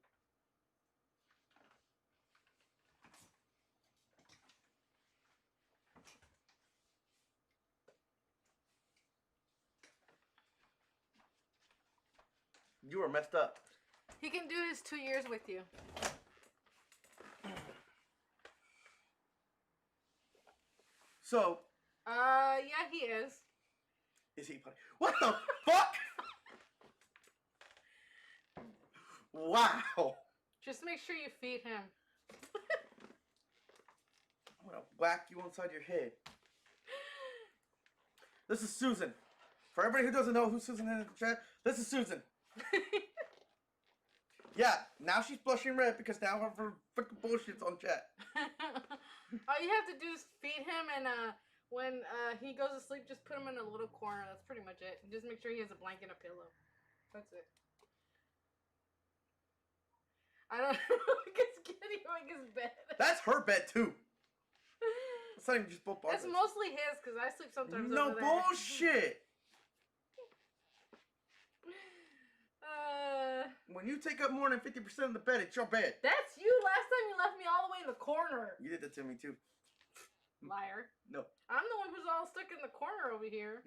You are messed up. He can do his 2 years with you. So... yeah, he is. Is he... What the fuck? Wow. Just make sure you feed him. I'm gonna whack you inside your head. This is Susan. For everybody who doesn't know who Susan is in the chat, this is Susan. Yeah, now she's blushing red because now her freaking bullshit's on chat. All you have to do is feed him and When he goes to sleep, just put him in a little corner. That's pretty much it. Just make sure he has a blanket and a pillow. That's it. I don't know. It's getting like his bed. That's her bed too. It's not even just both It's mostly his because I sleep sometimes No over there. bullshit. When you take up more than 50% of the bed, it's your bed. That's you. Last time you left me all the way in the corner. You did that to me too. Liar. No. I'm the one who's all stuck in the corner over here.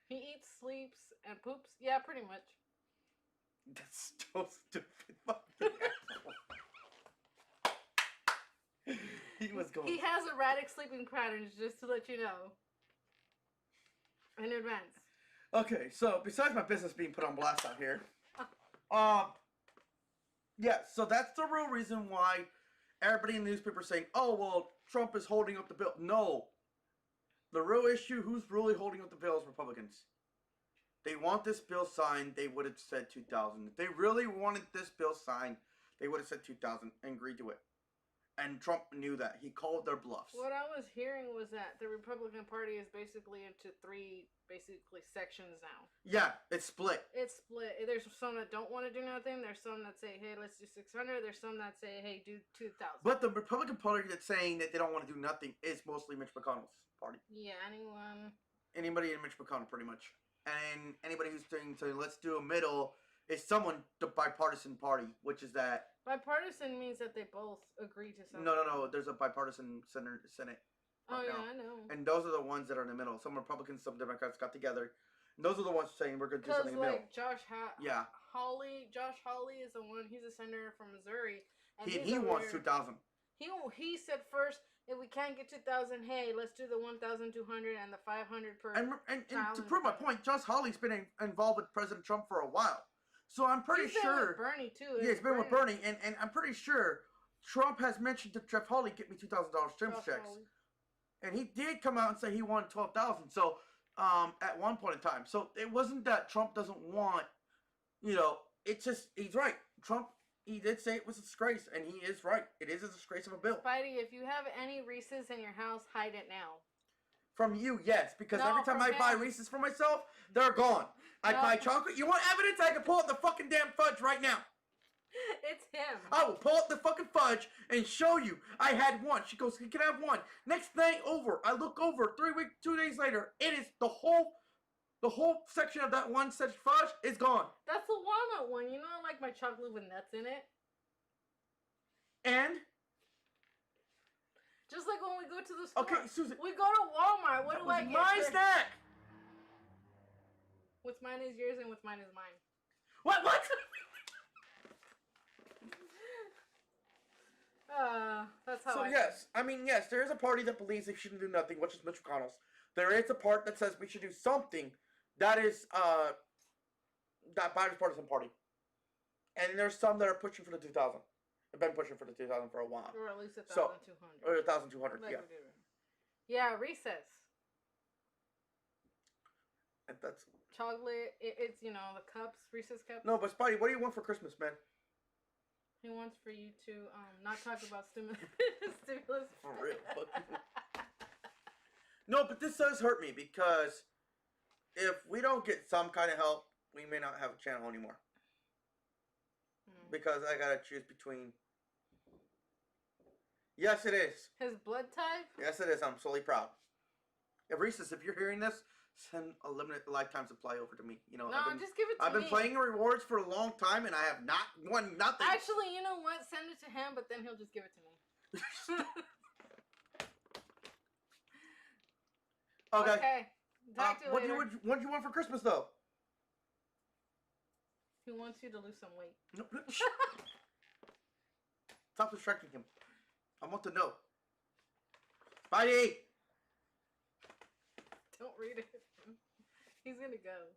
He eats, sleeps, and poops. Yeah, pretty much. That's so stupid. Fucking asshole. He was going. He has erratic sleeping patterns, just to let you know. In advance. Okay, so besides my business being put on blast out here, yeah, so that's the real reason why everybody in the newspaper is saying, oh, well, Trump is holding up the bill. No. The real issue, who's really holding up the bill is Republicans. They want this bill signed, they would have said 2000. If they really wanted this bill signed, they would have said 2000 and agreed to it. And Trump knew that. He called their bluffs. What I was hearing was that the Republican Party is basically into three, sections now. Yeah, it's split. It's split. There's some that don't want to do nothing. There's some that say, hey, let's do 600. There's some that say, hey, do 2,000. But the Republican Party that's saying that they don't want to do nothing is mostly Mitch McConnell's party. Yeah, anyone. Anybody in Mitch McConnell, pretty much. And anybody who's saying, let's do a middle, is someone, the bipartisan party, which is that. Bipartisan means that they both agree to something. No. There's a bipartisan Senate. Oh, right yeah, now. I know. And those are the ones that are in the middle. Some Republicans, some Democrats got together. And those are the ones saying we're going to do something in the middle. Josh Hawley is the one, he's a senator from Missouri. And he wants 2,000. He said first, if we can't get 2,000, hey, let's do the 1,200 and the 500 per And to prove my point, Josh Hawley's been involved with President Trump for a while. So I'm pretty sure. He's been with Bernie, too. Yeah, he's been with Bernie. And I'm pretty sure Trump has mentioned to Jeff Hawley, get me $2,000 stimulus checks. Hawley. And he did come out and say he wanted 12,000. So, at one point in time. So it wasn't that Trump doesn't want, it's just, he's right. Trump, he did say it was a disgrace, and he is right. It is a disgrace of a bill. Spidey, if you have any Reese's in your house, hide it now. From you, yes, because No, every time I buy Reese's for myself, they're gone. I buy chocolate. You want evidence? I can pull out the fucking damn fudge right now. It's him. I will pull out the fucking fudge and show you. I had one. She goes, "You can have one." Next night over, I look over. 2 days later, it is the whole section of that one such fudge is gone. That's the walnut one. You know, I like my chocolate with nuts in it. And just like when we go to the store. okay, Susan, we go to Walmart. What do I get? My snack. What's mine is yours, and what's mine is mine. What? That's how. So yes, yes, there is a party that believes they shouldn't do nothing, which is Mitch McConnell's. There is a part that says we should do something. That is that bipartisan party. And there's some that are pushing for the 2,000. They've been pushing for the 2,000 for a while. Or at least 1,200. Or 1,200. Like yeah. Yeah, Recess. And that's chocolate. It's the cups, Reese's cups. No, but Spidey, what do you want for Christmas, man? He wants for you to not talk about stimulus. For real. No, but this does hurt me because if we don't get some kind of help, we may not have a channel anymore. Because I gotta choose between. Yes, it is. His blood type? Yes, it is. I'm solely proud. Reese's, if you're hearing this, send a limited lifetime supply over to me. No, just give it to me. I've been playing rewards for a long time, and I have not won nothing. Actually, you know what? Send it to him, but then he'll just give it to me. Okay. Talk to you later. What do you want for Christmas, though? He wants you to lose some weight. No. Stop distracting him. I want to know. Spidey! Don't read it. He's gonna go.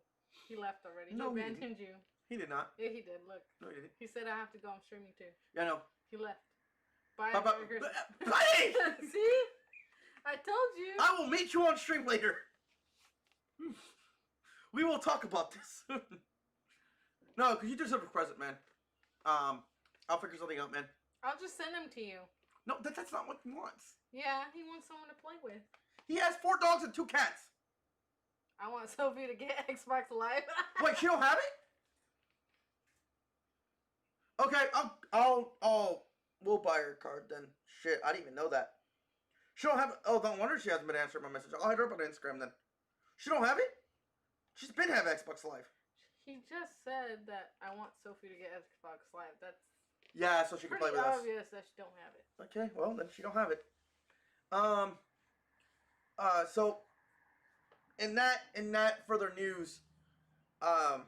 He left already. No, he abandoned you. He did not. Yeah, he did. Look. No, he didn't. He said I have to go. I'm streaming too. Yeah, I know. He left. Bye. Spidey! See? I told you. I will meet you on stream later. We will talk about this. No, because you deserve a present, man. I'll figure something out, man. I'll just send them to you. No, that's not what he wants. Yeah, he wants someone to play with. He has 4 dogs and 2 cats. I want Sophie to get Xbox Live. Wait, she don't have it? Okay, we'll buy her a card then. Shit, I didn't even know that. She don't have it. Oh, no wonder she hasn't been answering my message. I'll hit her up on Instagram then. She don't have it? She's been have Xbox Live. He just said that I want Sophie to get Xbox Live. That's Yeah, so she can play pretty with us. obvious that she don't have it. Okay, well then she don't have it. So in that further news, I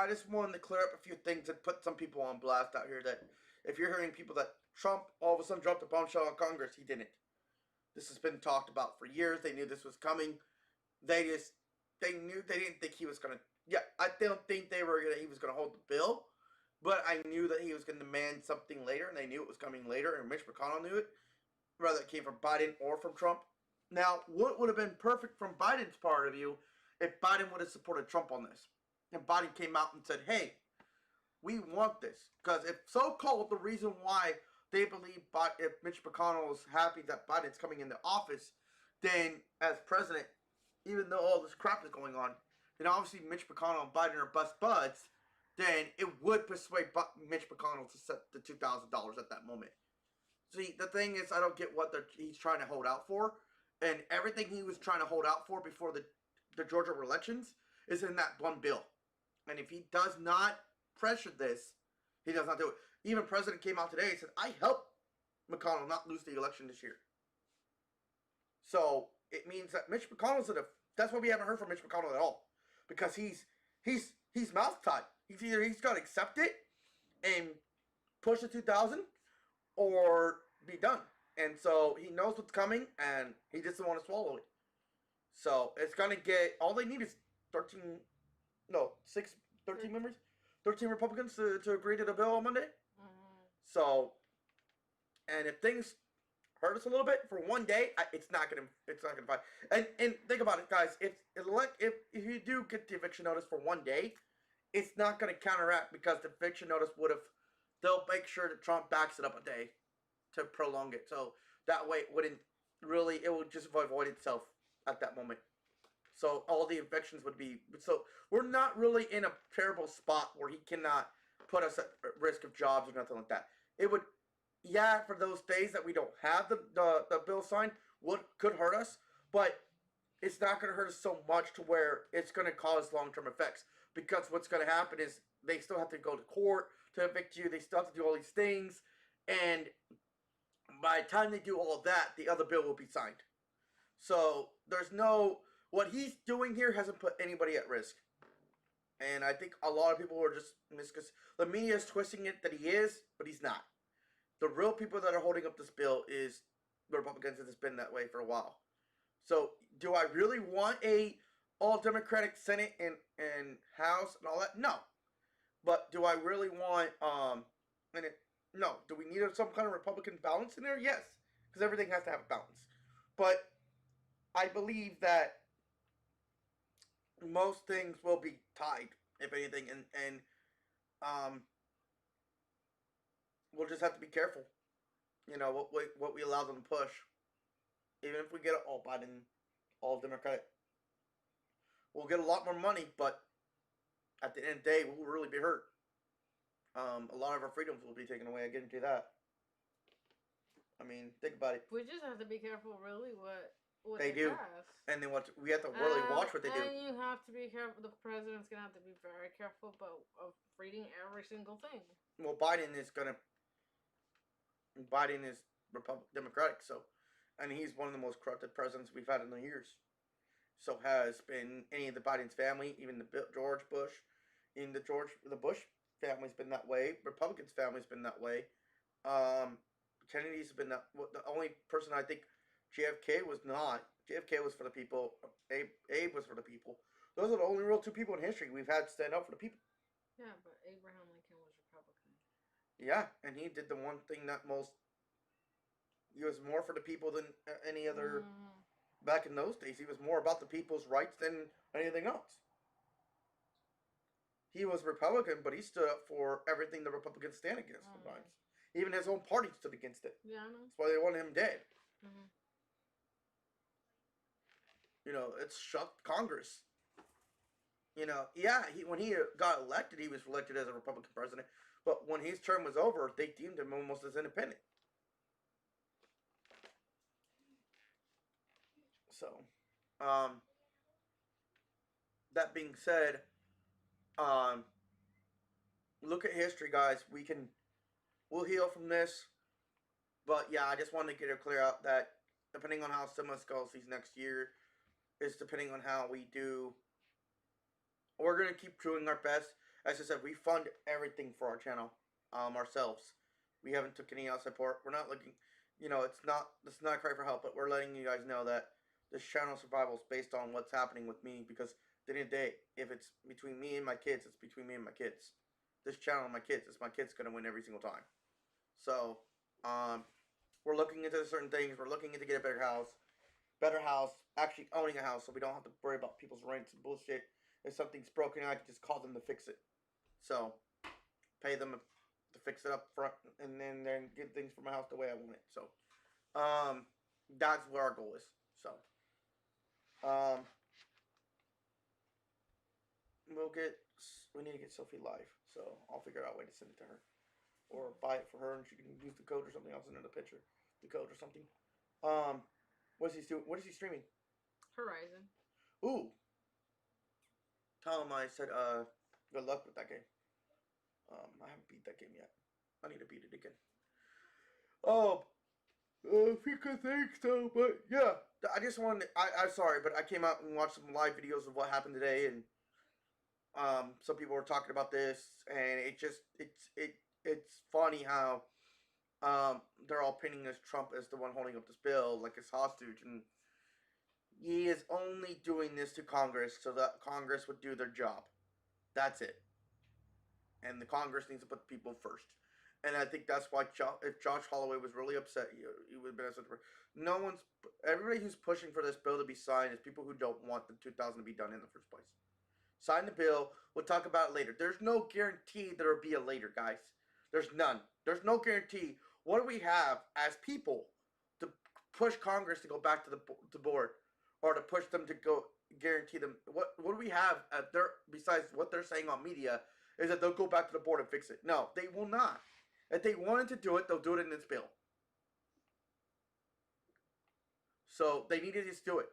just wanted to clear up a few things and put some people on blast out here that if you're hearing people that Trump all of a sudden dropped a bombshell on Congress, he didn't. This has been talked about for years. They knew this was coming. They didn't think he was gonna. Yeah, I don't think he was gonna hold the bill, but I knew that he was gonna demand something later, and they knew it was coming later, and Mitch McConnell knew it, whether it came from Biden or from Trump. Now, what would have been perfect from Biden's part of view if Biden would have supported Trump on this, and Biden came out and said, "Hey, we want this," because if so-called the reason why they believe if Mitch McConnell is happy that Biden's coming into office, then as president, even though all this crap is going on, then obviously Mitch McConnell and Biden are best buds, then it would persuade Mitch McConnell to set the $2,000 at that moment. See, the thing is, I don't get what he's trying to hold out for, and everything he was trying to hold out for before the Georgia elections is in that one bill. And if he does not pressure this, he does not do it. Even President came out today and said, I helped McConnell not lose the election this year. So it means that Mitch McConnell's that's why we haven't heard from Mitch McConnell at all. Because he's mouth tied. He's got to accept it and push the 2,000 or be done. And so he knows what's coming and he just doesn't want to swallow it. So it's going to get, all they need is 13 members, 13 Republicans to agree to the bill on Monday. Mm-hmm. So, and if things hurt us a little bit for one day, it's not gonna fight. And think about it, guys. If you do get the eviction notice for one day, it's not gonna counteract because the eviction notice they'll make sure that Trump backs it up a day to prolong it. So that way it would just avoid itself at that moment. So all the evictions would be, so we're not really in a terrible spot where he cannot put us at risk of jobs or nothing like that. It would, yeah, for those days that we don't have the bill signed, could hurt us, but it's not going to hurt us so much to where it's going to cause long-term effects. Because what's going to happen is they still have to go to court to evict you. They still have to do all these things. And by the time they do all of that, the other bill will be signed. So what he's doing here hasn't put anybody at risk. And I think a lot of people are just because the media is twisting it that he is, but he's not. The real people that are holding up this bill is the Republicans, and it's been that way for a while. So, do I really want a all-Democratic Senate and House and all that? No. But do I really want, no. Do we need some kind of Republican balance in there? Yes. Because everything has to have a balance. But I believe that most things will be tied, if anything, and we'll just have to be careful. You know what we allow them to push. Even if we get it all Biden, all Democratic, we'll get a lot more money, but at the end of the day, we'll really be hurt. A lot of our freedoms will be taken away. I guarantee that. I mean, think about it. We just have to be careful, really, what they do. Pass. And then we have to really watch what they do. And you have to be careful. The president's gonna have to be very careful of reading every single thing. Well, Biden is Democratic, so, and he's one of the most corrupted presidents we've had in the years. So has been any of the Biden's family, even the George Bush, even the Bush family's been that way. Republicans' family's been that way. Kennedy's been that. The only person I think JFK was not. JFK was for the people. Abe was for the people. Those are the only real two people in history we've had stand up for the people. Yeah, but Abraham Lincoln was Republican. Yeah, and he did the one thing that most. He was more for the people than any other. Back in those days, he was more about the people's rights than anything else. He was Republican, but he stood up for everything the Republicans stand against sometimes. Even his own party stood against it. Yeah, I know. That's why they wanted him dead. Mm-hmm. You know, it's shocked Congress. You know, yeah, when he got elected, he was elected as a Republican president. But when his term was over, they deemed him almost as independent. So, um, that being said, um, look at history, guys. We'll heal from this. But yeah, I just wanted to get it clear out that depending on how Simmons goes these next year, is depending on how we do. We're gonna keep doing our best. As I said, we fund everything for our channel, ourselves. We haven't took any outside support. We're not looking, it's not a cry for help, but we're letting you guys know that this channel survival is based on what's happening with me. Because at the end of the day, if it's between me and my kids, it's between me and my kids. This channel and my kids, it's my kids gonna win every single time. So, we're looking into certain things. We're looking into get a better house, actually owning a house, so we don't have to worry about people's rents and bullshit. If something's broken, I can just call them to fix it. So, pay them to fix it up front, and then get things for my house the way I want it. So, that's what our goal is. So, we need to get Sophie live. So I'll figure out a way to send it to her, or buy it for her, and she can use the code or something. I'll send her the picture, the code or something. What is he doing? What is he streaming? Horizon. Ooh. Tell him I said, good luck with that game. I haven't beat that game yet. I need to beat it again. If you could think so, but yeah. I just wanted, I'm sorry, but I came out and watched some live videos of what happened today, and, some people were talking about this, and it's funny how, they're all pinning this Trump as the one holding up this bill, like it's hostage, and he is only doing this to Congress so that Congress would do their job. That's it. And the Congress needs to put the people first. And I think that's why if Josh Holloway was really upset, he would have been upset. Everybody who's pushing for this bill to be signed is people who don't want the 2000 to be done in the first place. Sign the bill. We'll talk about it later. There's no guarantee there will be a later, guys. There's none. There's no guarantee. What do we have as people to push Congress to go back to the board, or to push them to go guarantee them? What do we have at besides what they're saying on media is that they'll go back to the board and fix it? No, they will not. If they wanted to do it, they'll do it in this bill. So they need to just do it.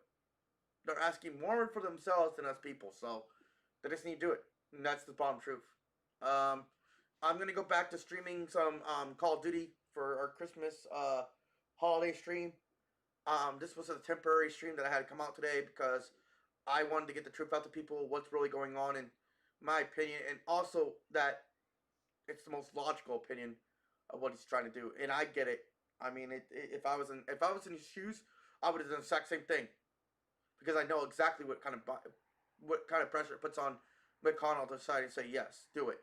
They're asking more for themselves than us people, so they just need to do it. And that's the bottom truth. I'm gonna go back to streaming some Call of Duty for our Christmas holiday stream. This was a temporary stream that I had to come out today because I wanted to get the truth out to people, what's really going on in my opinion, and also that it's the most logical opinion of what he's trying to do, and I get it. I mean, if I was in his shoes, I would have done the exact same thing, because I know exactly what kind of pressure it puts on McConnell to decide to say yes, do it,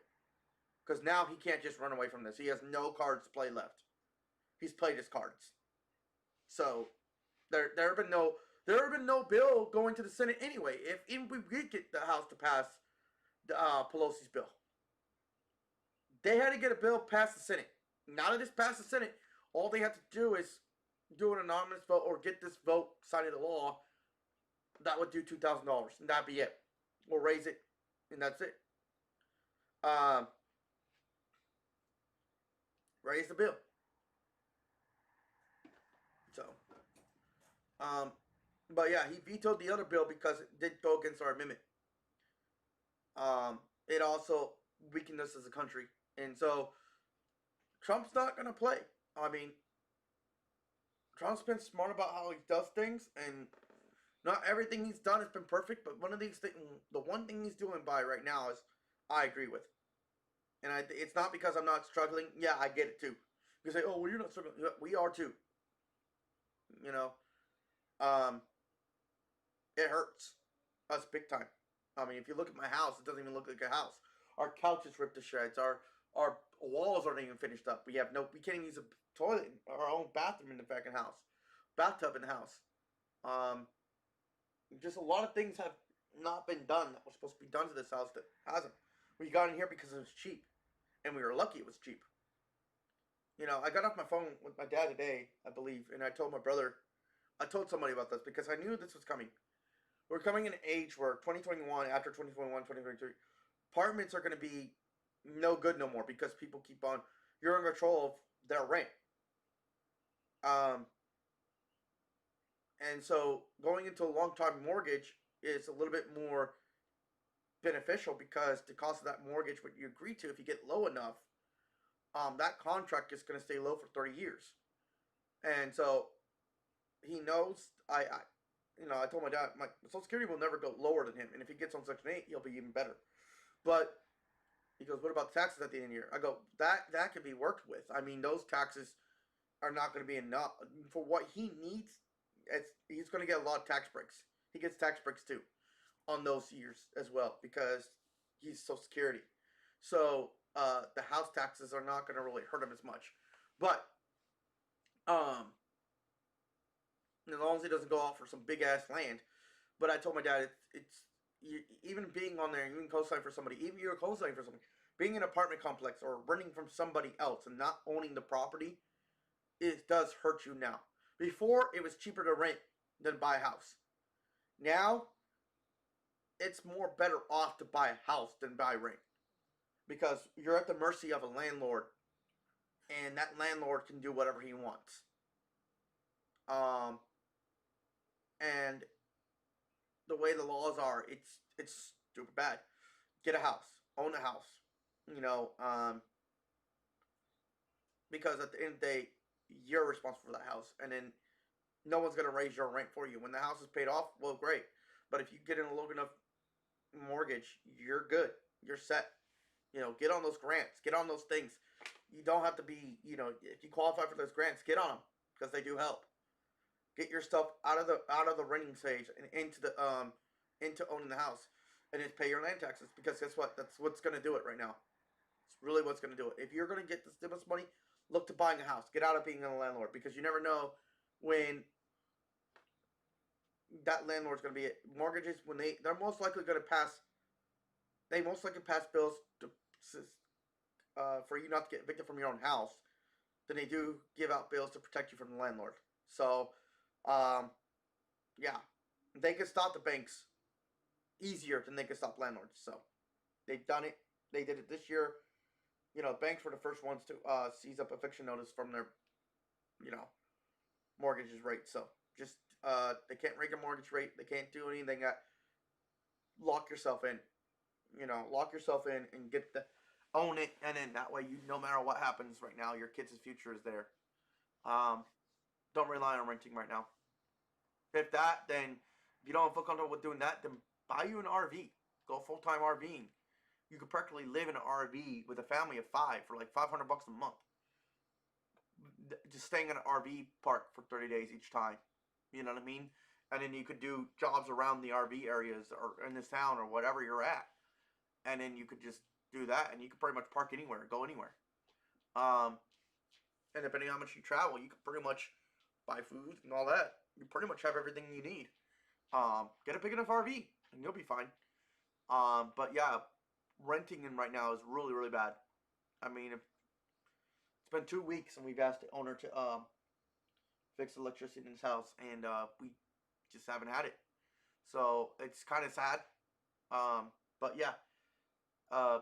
because now he can't just run away from this. He has no cards to play left. He's played his cards. So there have been no bill going to the Senate anyway. If even we did get the House to pass Pelosi's bill, they had to get a bill past the Senate. Now that it's passed the Senate, all they have to do is do an anonymous vote or get this vote signed into law. That would do $2,000, and that'd be it. We'll raise it, and that's it. Raise the bill. So, but yeah, he vetoed the other bill because it did go against our amendment. It also weakened us as a country, and so Trump's not gonna play. I mean, Trump's been smart about how he does things, and not everything he's done has been perfect. But one of these things, the one thing he's doing by right now is, I agree with, and it's not because I'm not struggling. Yeah, I get it too. You say, oh, well, you're not struggling. We are too. You know, it hurts us big time. I mean, if you look at my house, it doesn't even look like a house. Our couch is ripped to shreds. Our walls aren't even finished up. We can't even use a toilet, our own bathroom in the fucking house, bathtub in the house. Just a lot of things have not been done that were supposed to be done to this house that hasn't. We got in here because it was cheap, and we were lucky it was cheap. You know, I got off my phone with my dad today, I believe, and I told my brother, I told somebody about this because I knew this was coming. We're coming in an age where 2021, after 2021, 2023, apartments are going to be no good no more because people keep on, you're in control of their rent. Um, and so going into a long time mortgage is a little bit more beneficial because the cost of that mortgage, what you agree to, if you get low enough, that contract is going to stay low for 30 years. And so he knows I told my dad, my Social Security will never go lower than him, and if he gets on Section 8, he'll be even better. But he goes, what about the taxes at the end of the year? I go, that can be worked with. I mean, those taxes are not going to be enough for what he needs. He's going to get a lot of tax breaks. He gets tax breaks too on those years as well because he's Social Security. So the house taxes are not going to really hurt him as much. But as long as he doesn't go off for some big ass land. But I told my dad, even being on there, even co-signing for somebody, even you're co-signing for somebody, being in an apartment complex or renting from somebody else and not owning the property, it does hurt you now. Before, it was cheaper to rent than buy a house. Now, it's more better off to buy a house than buy rent. Because you're at the mercy of a landlord, and that landlord can do whatever he wants. And the way the laws are, it's stupid bad. Get a house, own a house, you know, because at the end of the day, you're responsible for that house, and then no one's gonna raise your rent for you. When the house is paid off, well, great. But if you get in a low enough mortgage, you're good. You're set. You know, get on those grants. Get on those things. You don't have to be, you know, if you qualify for those grants, get on them because they do help. Get your stuff out of the renting stage and into owning the house, and then pay your land taxes because guess what? That's what's gonna do it right now. It's really what's gonna do it. If you're gonna get the stimulus money, look to buying a house. Get out of being a landlord because you never know when that landlord's gonna be mortgages when they're most likely gonna pass. They most likely pass bills to for you not to get evicted from your own house than they do give out bills to protect you from the landlord. So, yeah, they can stop the banks easier than they can stop landlords. So, they've done it. They did it this year. You know, banks were the first ones to seize up eviction notice from their, you know, mortgages rate. So, just they can't rate your mortgage rate. They can't do anything. Lock yourself in. You know, lock yourself in and own it, and then that way you, no matter what happens right now, your kids' future is there. Don't rely on renting right now. If you don't feel comfortable with doing that, then buy you an RV. Go full-time RVing. You could practically live in an RV with a family of 5 for like $500 a month. Just staying in an RV park for 30 days each time. You know what I mean? And then you could do jobs around the RV areas or in this town or whatever you're at. And then you could just do that, and you could pretty much park anywhere, go anywhere. And depending on how much you travel, you could pretty much buy food and all that. You pretty much have everything you need. Get a big enough RV, and you'll be fine. But yeah, renting in right now is really, really bad. I mean, it's been 2 weeks, and we've asked the owner to fix the electricity in his house, and we just haven't had it. So it's kind of sad. But yeah. I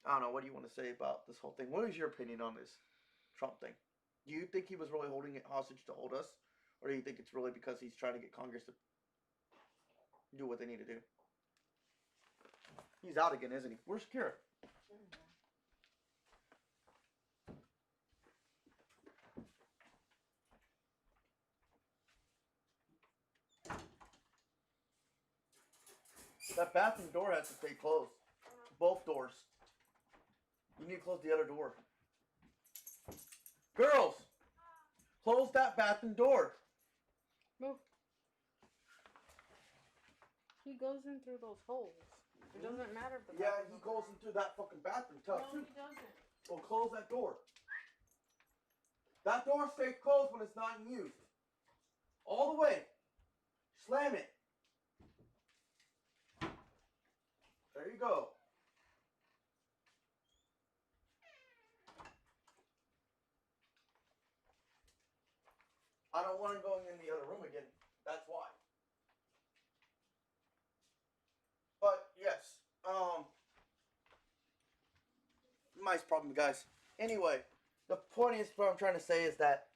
don't know. What do you want to say about this whole thing? What is your opinion on this Trump thing? Do you think he was really holding it hostage to hold us? Or do you think it's really because he's trying to get Congress to do what they need to do? He's out again, isn't he? Where's Kira? That bathroom door has to stay closed. Both doors. You need to close the other door. Girls! Close that bathroom door. Move. He goes in through those holes. It doesn't matter if the Yeah, he goes into that fucking bathroom tub No, too. he doesn't. Well, close that door. That door stays closed when it's not in use. All the way. Slam it. There you go. I don't want him going in the other room again. That's why. But yes, nice problem, guys. Anyway, the point is, what I'm trying to say is that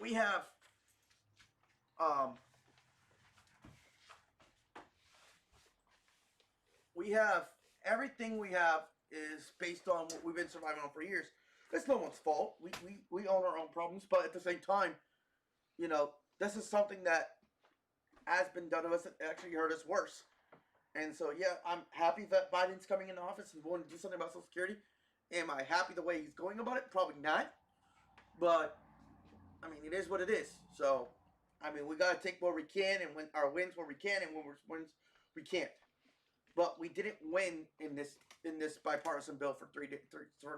we have, everything we have is based on what we've been surviving on for years. It's no one's fault. We own our own problems, but at the same time, you know, this is something that has been done to us that actually hurt us worse. And so, yeah, I'm happy that Biden's coming into office and going to do something about Social Security. Am I happy the way he's going about it? Probably not. But, I mean, it is what it is. So, I mean, we got to take what we can and win our wins where we can and when we're wins we can't. But we didn't win in this bipartisan bill for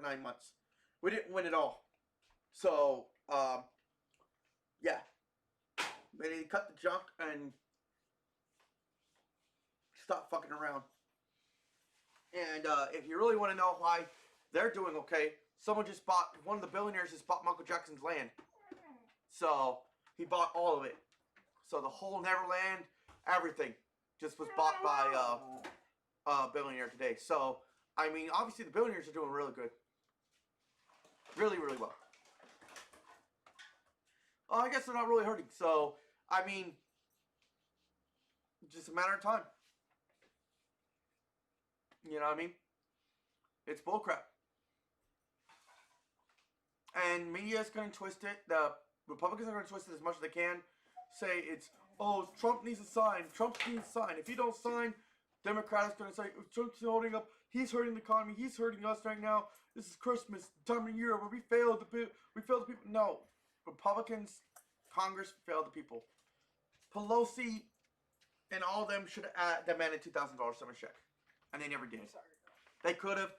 9 months. We didn't win at all. So, yeah. They need to cut the junk and stop fucking around. And if you really want to know why they're doing okay, one of the billionaires just bought Michael Jackson's land. So, he bought all of it. So, the whole Neverland, everything, just was bought by a billionaire today. So, I mean, obviously the billionaires are doing really good. Really, really well. I guess they're not really hurting. So, I mean, just a matter of time. You know what I mean? It's bullcrap. And media is going to twist it. The Republicans are going to twist it as much as they can. Say it's, oh, Trump needs to sign. Trump needs to sign. If he don't sign, Democrats are going to say, Trump's holding up. He's hurting the economy. He's hurting us right now. This is Christmas, time of year where we failed the people. No. Republicans, Congress failed the people. Pelosi and all of them should have demanded $2,000 summer check. And they never did. They could have.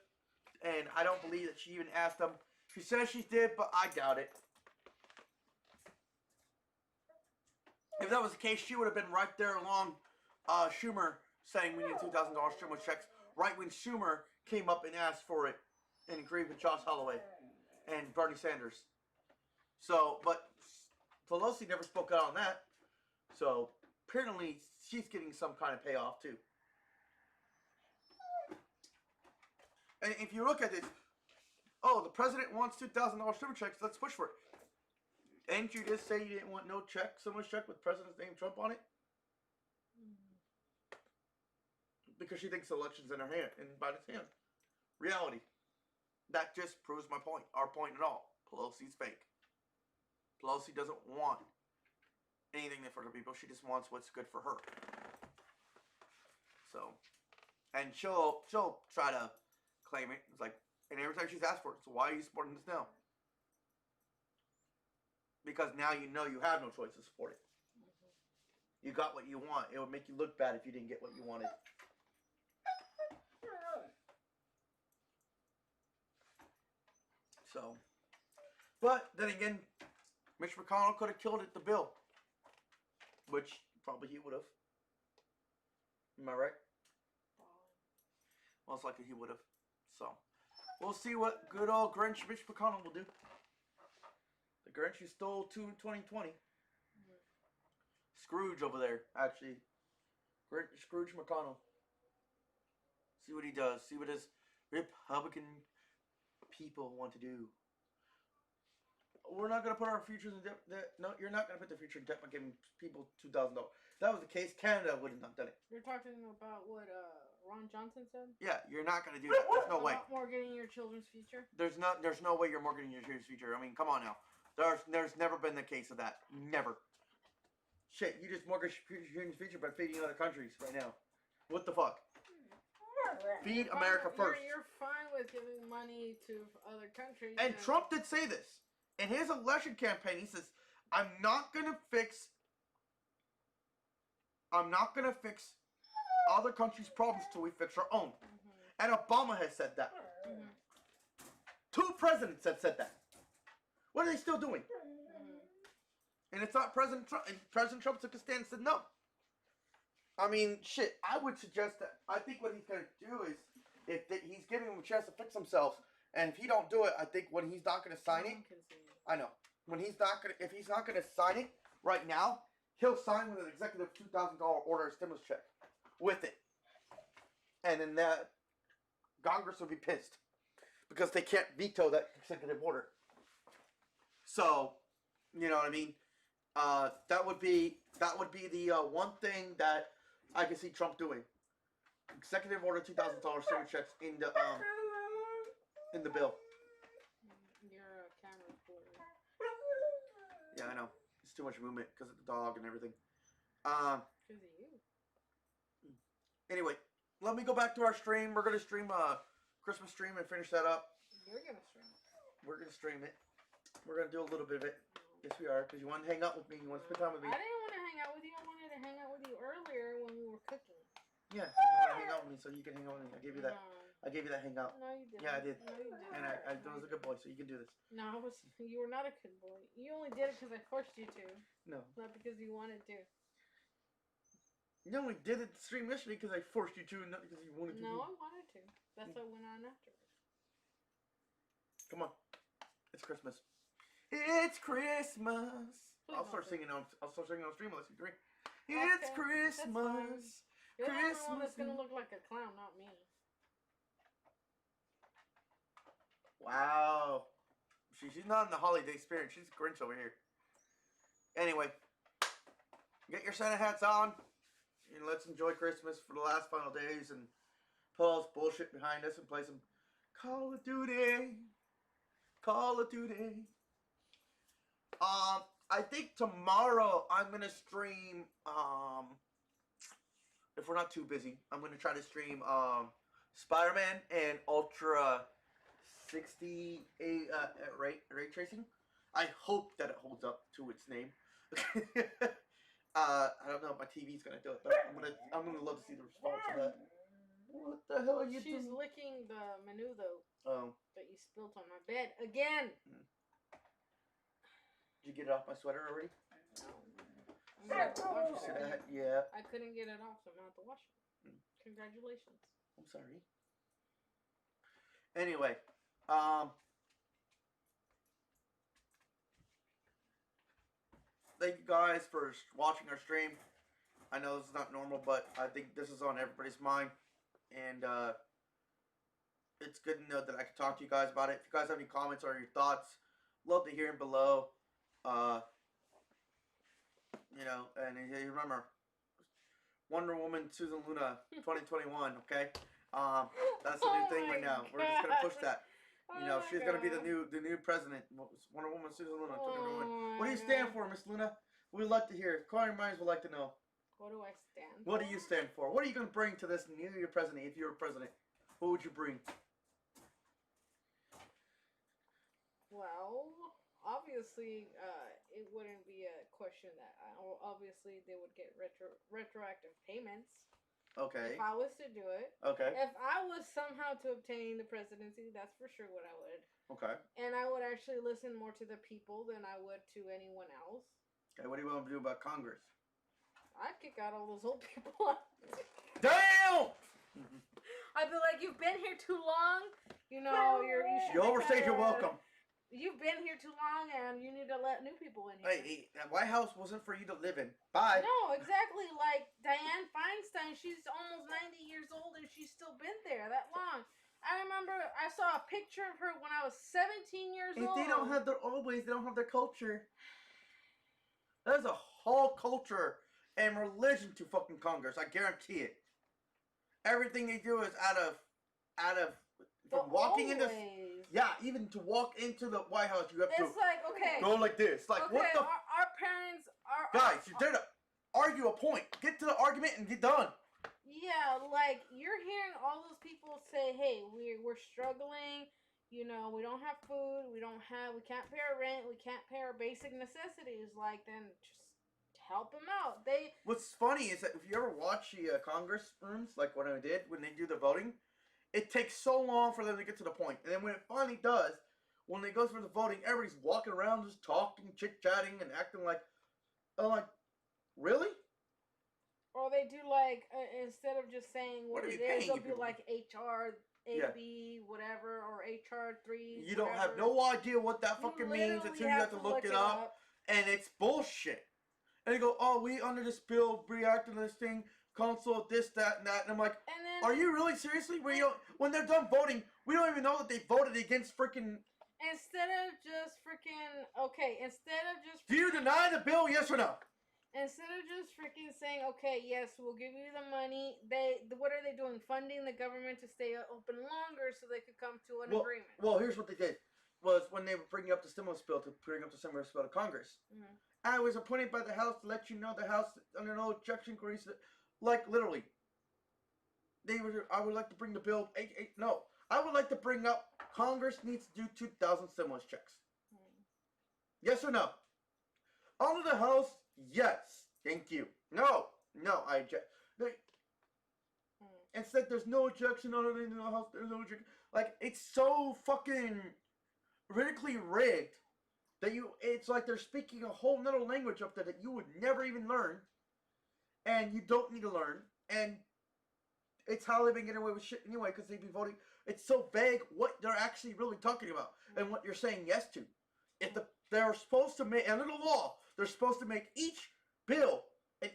And I don't believe that she even asked them. She says she did, but I doubt it. If that was the case, she would have been right there along Schumer saying we need $2,000 stimulus checks right when Schumer came up and asked for it and agreed with Josh Holloway and Bernie Sanders. So, but Pelosi never spoke out on that. So, apparently, she's getting some kind of payoff, too. And if you look at this, oh, the president wants $2,000 stimulus checks, let's push for it. Didn't you just say you didn't want no check, stimulus check with President's name Trump on it? Because she thinks the election's in her hand, in Biden's hand. Reality. That just proves my point, our point at all. Pelosi's fake. Pelosi doesn't want anything for the people. She just wants what's good for her. So, and she'll try to claim it. It's like, and every time she's asked for it, so why are you supporting this now? Because now you know you have no choice to support it. You got what you want. It would make you look bad if you didn't get what you wanted. So, but then again, Mitch McConnell could have killed it, the bill. Which probably he would have. Am I right? Most likely he would have. So, we'll see what good old Grinch Mitch McConnell will do. The Grinch who stole 2020. Scrooge over there, actually. Scrooge McConnell. See what he does. See what his Republican people want to do. We're not going to put our futures in debt. No, you're not going to put the future in debt by giving people $2,000. If that was the case, Canada would have not done it. You're talking about what Ron Johnson said? Yeah, you're not going to do that. There's no way. Mortgaging your children's future? There's no way you're mortgaging your children's future. I mean, come on now. There's never been the case of that. Never. Shit, you just mortgage your children's future by feeding other countries right now. What the fuck? Feed America first. You're fine with giving money to other countries. And Trump did say this. In his election campaign, he says, I'm not going to fix other countries' problems till we fix our own. Mm-hmm. And Obama has said that. Mm-hmm. 2 presidents have said that. What are they still doing? Mm-hmm. And it's not President Trump. And President Trump took a stand and said no. I mean, shit, I would suggest that. I think what he's going to do is, he's giving him a chance to fix himself. And if he don't do it, I think when he's not going to sign it, I know. when if he's not gonna sign it right now, he'll sign with an executive $2,000 order stimulus check with it, and then that Congress will be pissed because they can't veto that executive order. So, you know what I mean? That would be the one thing that I can see Trump doing. Executive order $2,000 stimulus checks in the bill. Your camera's blurry. Yeah, I know. It's too much movement because of the dog and everything. Because of you. Anyway, let me go back to our stream. We're gonna stream a Christmas stream and finish that up. You're gonna stream. We're gonna stream it. We're gonna do a little bit of it. Yes, we are. Because you want to hang out with me. You want to spend time with me. I didn't want to hang out with you. I wanted to hang out with you earlier when we were cooking. Yeah, you want to hang out with me, so you can hang out with me. I gave you that. No. I gave you that hangout. No, you didn't. Yeah, I did. No, you didn't. And I was a good boy, so you can do this. No, you were not a good boy. You only did it because I forced you to. No. Not because you wanted to. You only did it stream yesterday because I forced you to, not because you wanted to. No, I wanted to. That's what went on afterwards. Come on. It's Christmas. It's Christmas. I'll start singing on stream unless you agree. It's Okay, Christmas. You're the only one Christmas. that's gonna look like a clown, not me. Wow. She's not in the holiday spirit. She's Grinch over here. Anyway, get your Santa hats on and let's enjoy Christmas for the last final days and put all this bullshit behind us and play some Call of Duty. Call of Duty. I think tomorrow I'm gonna stream. If we're not too busy, I'm gonna try to stream Spider-Man and Ultra 68 ray tracing. I hope that it holds up to its name. I don't know if my TV's gonna do it, but I'm gonna love to see the response of that. What the hell are you doing? She's licking the menu though. Oh. That you spilled on my bed again. Did you get it off my sweater already? No. I'm gonna have to wash it. Yeah. I couldn't get it off, so I'm gonna have to wash it. Congratulations. I'm sorry. Anyway, thank you guys for watching our stream. I know this is not normal, but I think this is on everybody's mind, and it's good to know that I can talk to you guys about it. If you guys have any comments or your thoughts, love to hear them below. You know, and you remember, Wonder Woman, Susan Luna, 2021. Okay, that's the new thing right now. We're just gonna push that. You know, she's gonna be the new president. Wonder Woman, Susan Luna. What do you stand for, Miss Luna? We'd like to hear. Inquiring minds would like to know. What do I stand for? What do you stand for? What are you gonna bring to this new year president? If you were president, what would you bring? Well, obviously, it wouldn't be a question that obviously they would get retroactive payments. Okay. If I was to do it. Okay. If I was somehow to obtain the presidency, that's for sure what I would. Okay. And I would actually listen more to the people than I would to anyone else. Okay, what do you want to do about Congress? I'd kick out all those old people. Damn! I'd be like, you've been here too long. You know, you overstayed your welcome. You've been here too long, and you need to let new people in here. Hey, that White House wasn't for you to live in. Bye. No, exactly. Like Dianne Feinstein, she's almost 90 years old, and she's still been there that long. I remember I saw a picture of her when I was 17 years old. They don't have their always. They don't have their culture. There's a whole culture and religion to fucking Congress. I guarantee it. Everything they do is out of from walking into. Yeah, even to walk into the White House, you have to. It's like, okay. Go like this. Like, okay, what the. Our parents are. Guys, you're there to argue a point. Get to the argument and get done. Yeah, like, you're hearing all those people say, hey, we're struggling. You know, we don't have food. We can't pay our rent. We can't pay our basic necessities. Like, then just help them out. What's funny is that if you ever watch the Congress rooms, like what I did when they do the voting, it takes so long for them to get to the point. And then when it finally does, when they go for the voting, everybody's walking around just talking, chit-chatting, and acting like, really? Or they do like, instead of just saying what it is, they'll do like HR Yeah. AB whatever or HR 3. You don't have no idea what that fucking means until you have to look it up, and it's bullshit. And they go, oh, we under this bill reacting to this thing, console, this, that, and that, and I'm like, And then, are you really seriously? When they're done voting, we don't even know that they voted against freaking. instead of just freaking Do you deny the bill? Yes or no? instead of just freaking saying, okay, yes, we'll give you the money, what are they doing? Funding the government to stay open longer so they could come to an agreement. Well, here's what they did. Was when they were bringing up the stimulus bill to Congress. Mm-hmm. I was appointed by the House to let you know the House under no objection agrees. Like literally, I would like to bring the bill. No, I would like to bring up Congress needs to do 2,000 stimulus checks. Mm-hmm. Yes or no? Under the House, yes. Thank you. No, I object. Instead, there's no objection under the House. There's no objection. Like it's so fucking ridiculously rigged that it's like they're speaking a whole nother language up there that you would never even learn, and you don't need to learn, and it's how they've been getting away with shit anyway because they've been voting. It's so vague what they're actually really talking about and what you're saying yes to. If they're supposed to make, under the law, they're supposed to make each bill and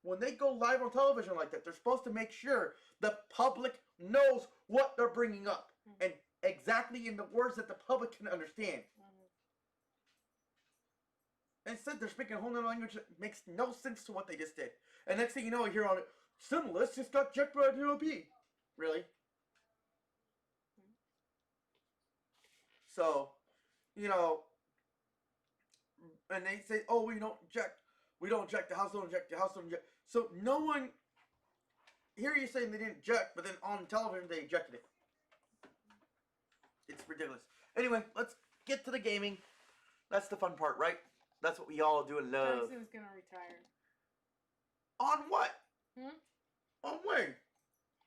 when they go live on television like that, they're supposed to make sure the public knows what they're bringing up and exactly in the words that the public can understand. Instead, they're speaking a whole other language that makes no sense to what they just did. And next thing you know, you hear on it, stimulus just got checked by the GOP. Really? So, and they say, oh, we don't object, the House don't object, the House don't object. So no one, here you're saying they didn't object, but then on television they ejected it. It's ridiculous. Anyway, let's get to the gaming. That's the fun part, right? That's what we all do and love. Jackson's gonna retire. On what? On when?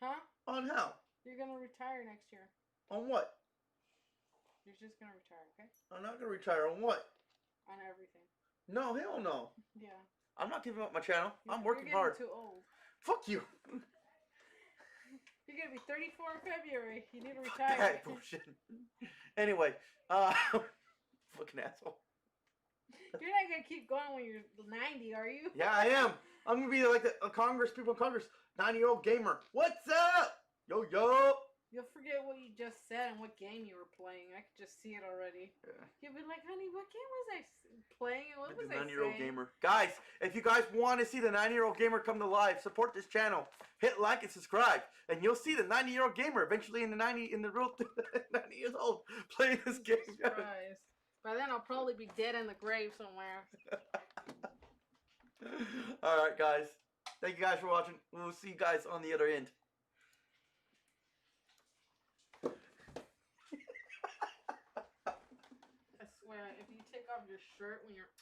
Huh? On how? You're gonna retire next year. On what? You're just gonna retire, okay? I'm not gonna retire. On what? On everything. No, hell no. Yeah. I'm not giving up my channel. I'm working you're hard. Too old. Fuck you. You're gonna be 34 in February. You need to retire. That bullshit. Anyway, fucking asshole. You're not gonna keep going when you're 90, are you? Yeah, I am. I'm gonna be like the people in Congress, 90-year-old gamer. What's up? Yo. You'll forget what you just said and what game you were playing. I could just see it already. Yeah. You'll be like, honey, what game was I playing and what was I saying? 90-year-old gamer. Guys, if you guys want to see the 90-year-old gamer come to life, support this channel. Hit like and subscribe, and you'll see the 90-year-old gamer eventually in the real 90 years old playing this game. Christ. By then, I'll probably be dead in the grave somewhere. All right, guys. Thank you guys for watching. We'll see you guys on the other end. I swear, if you take off your shirt when you're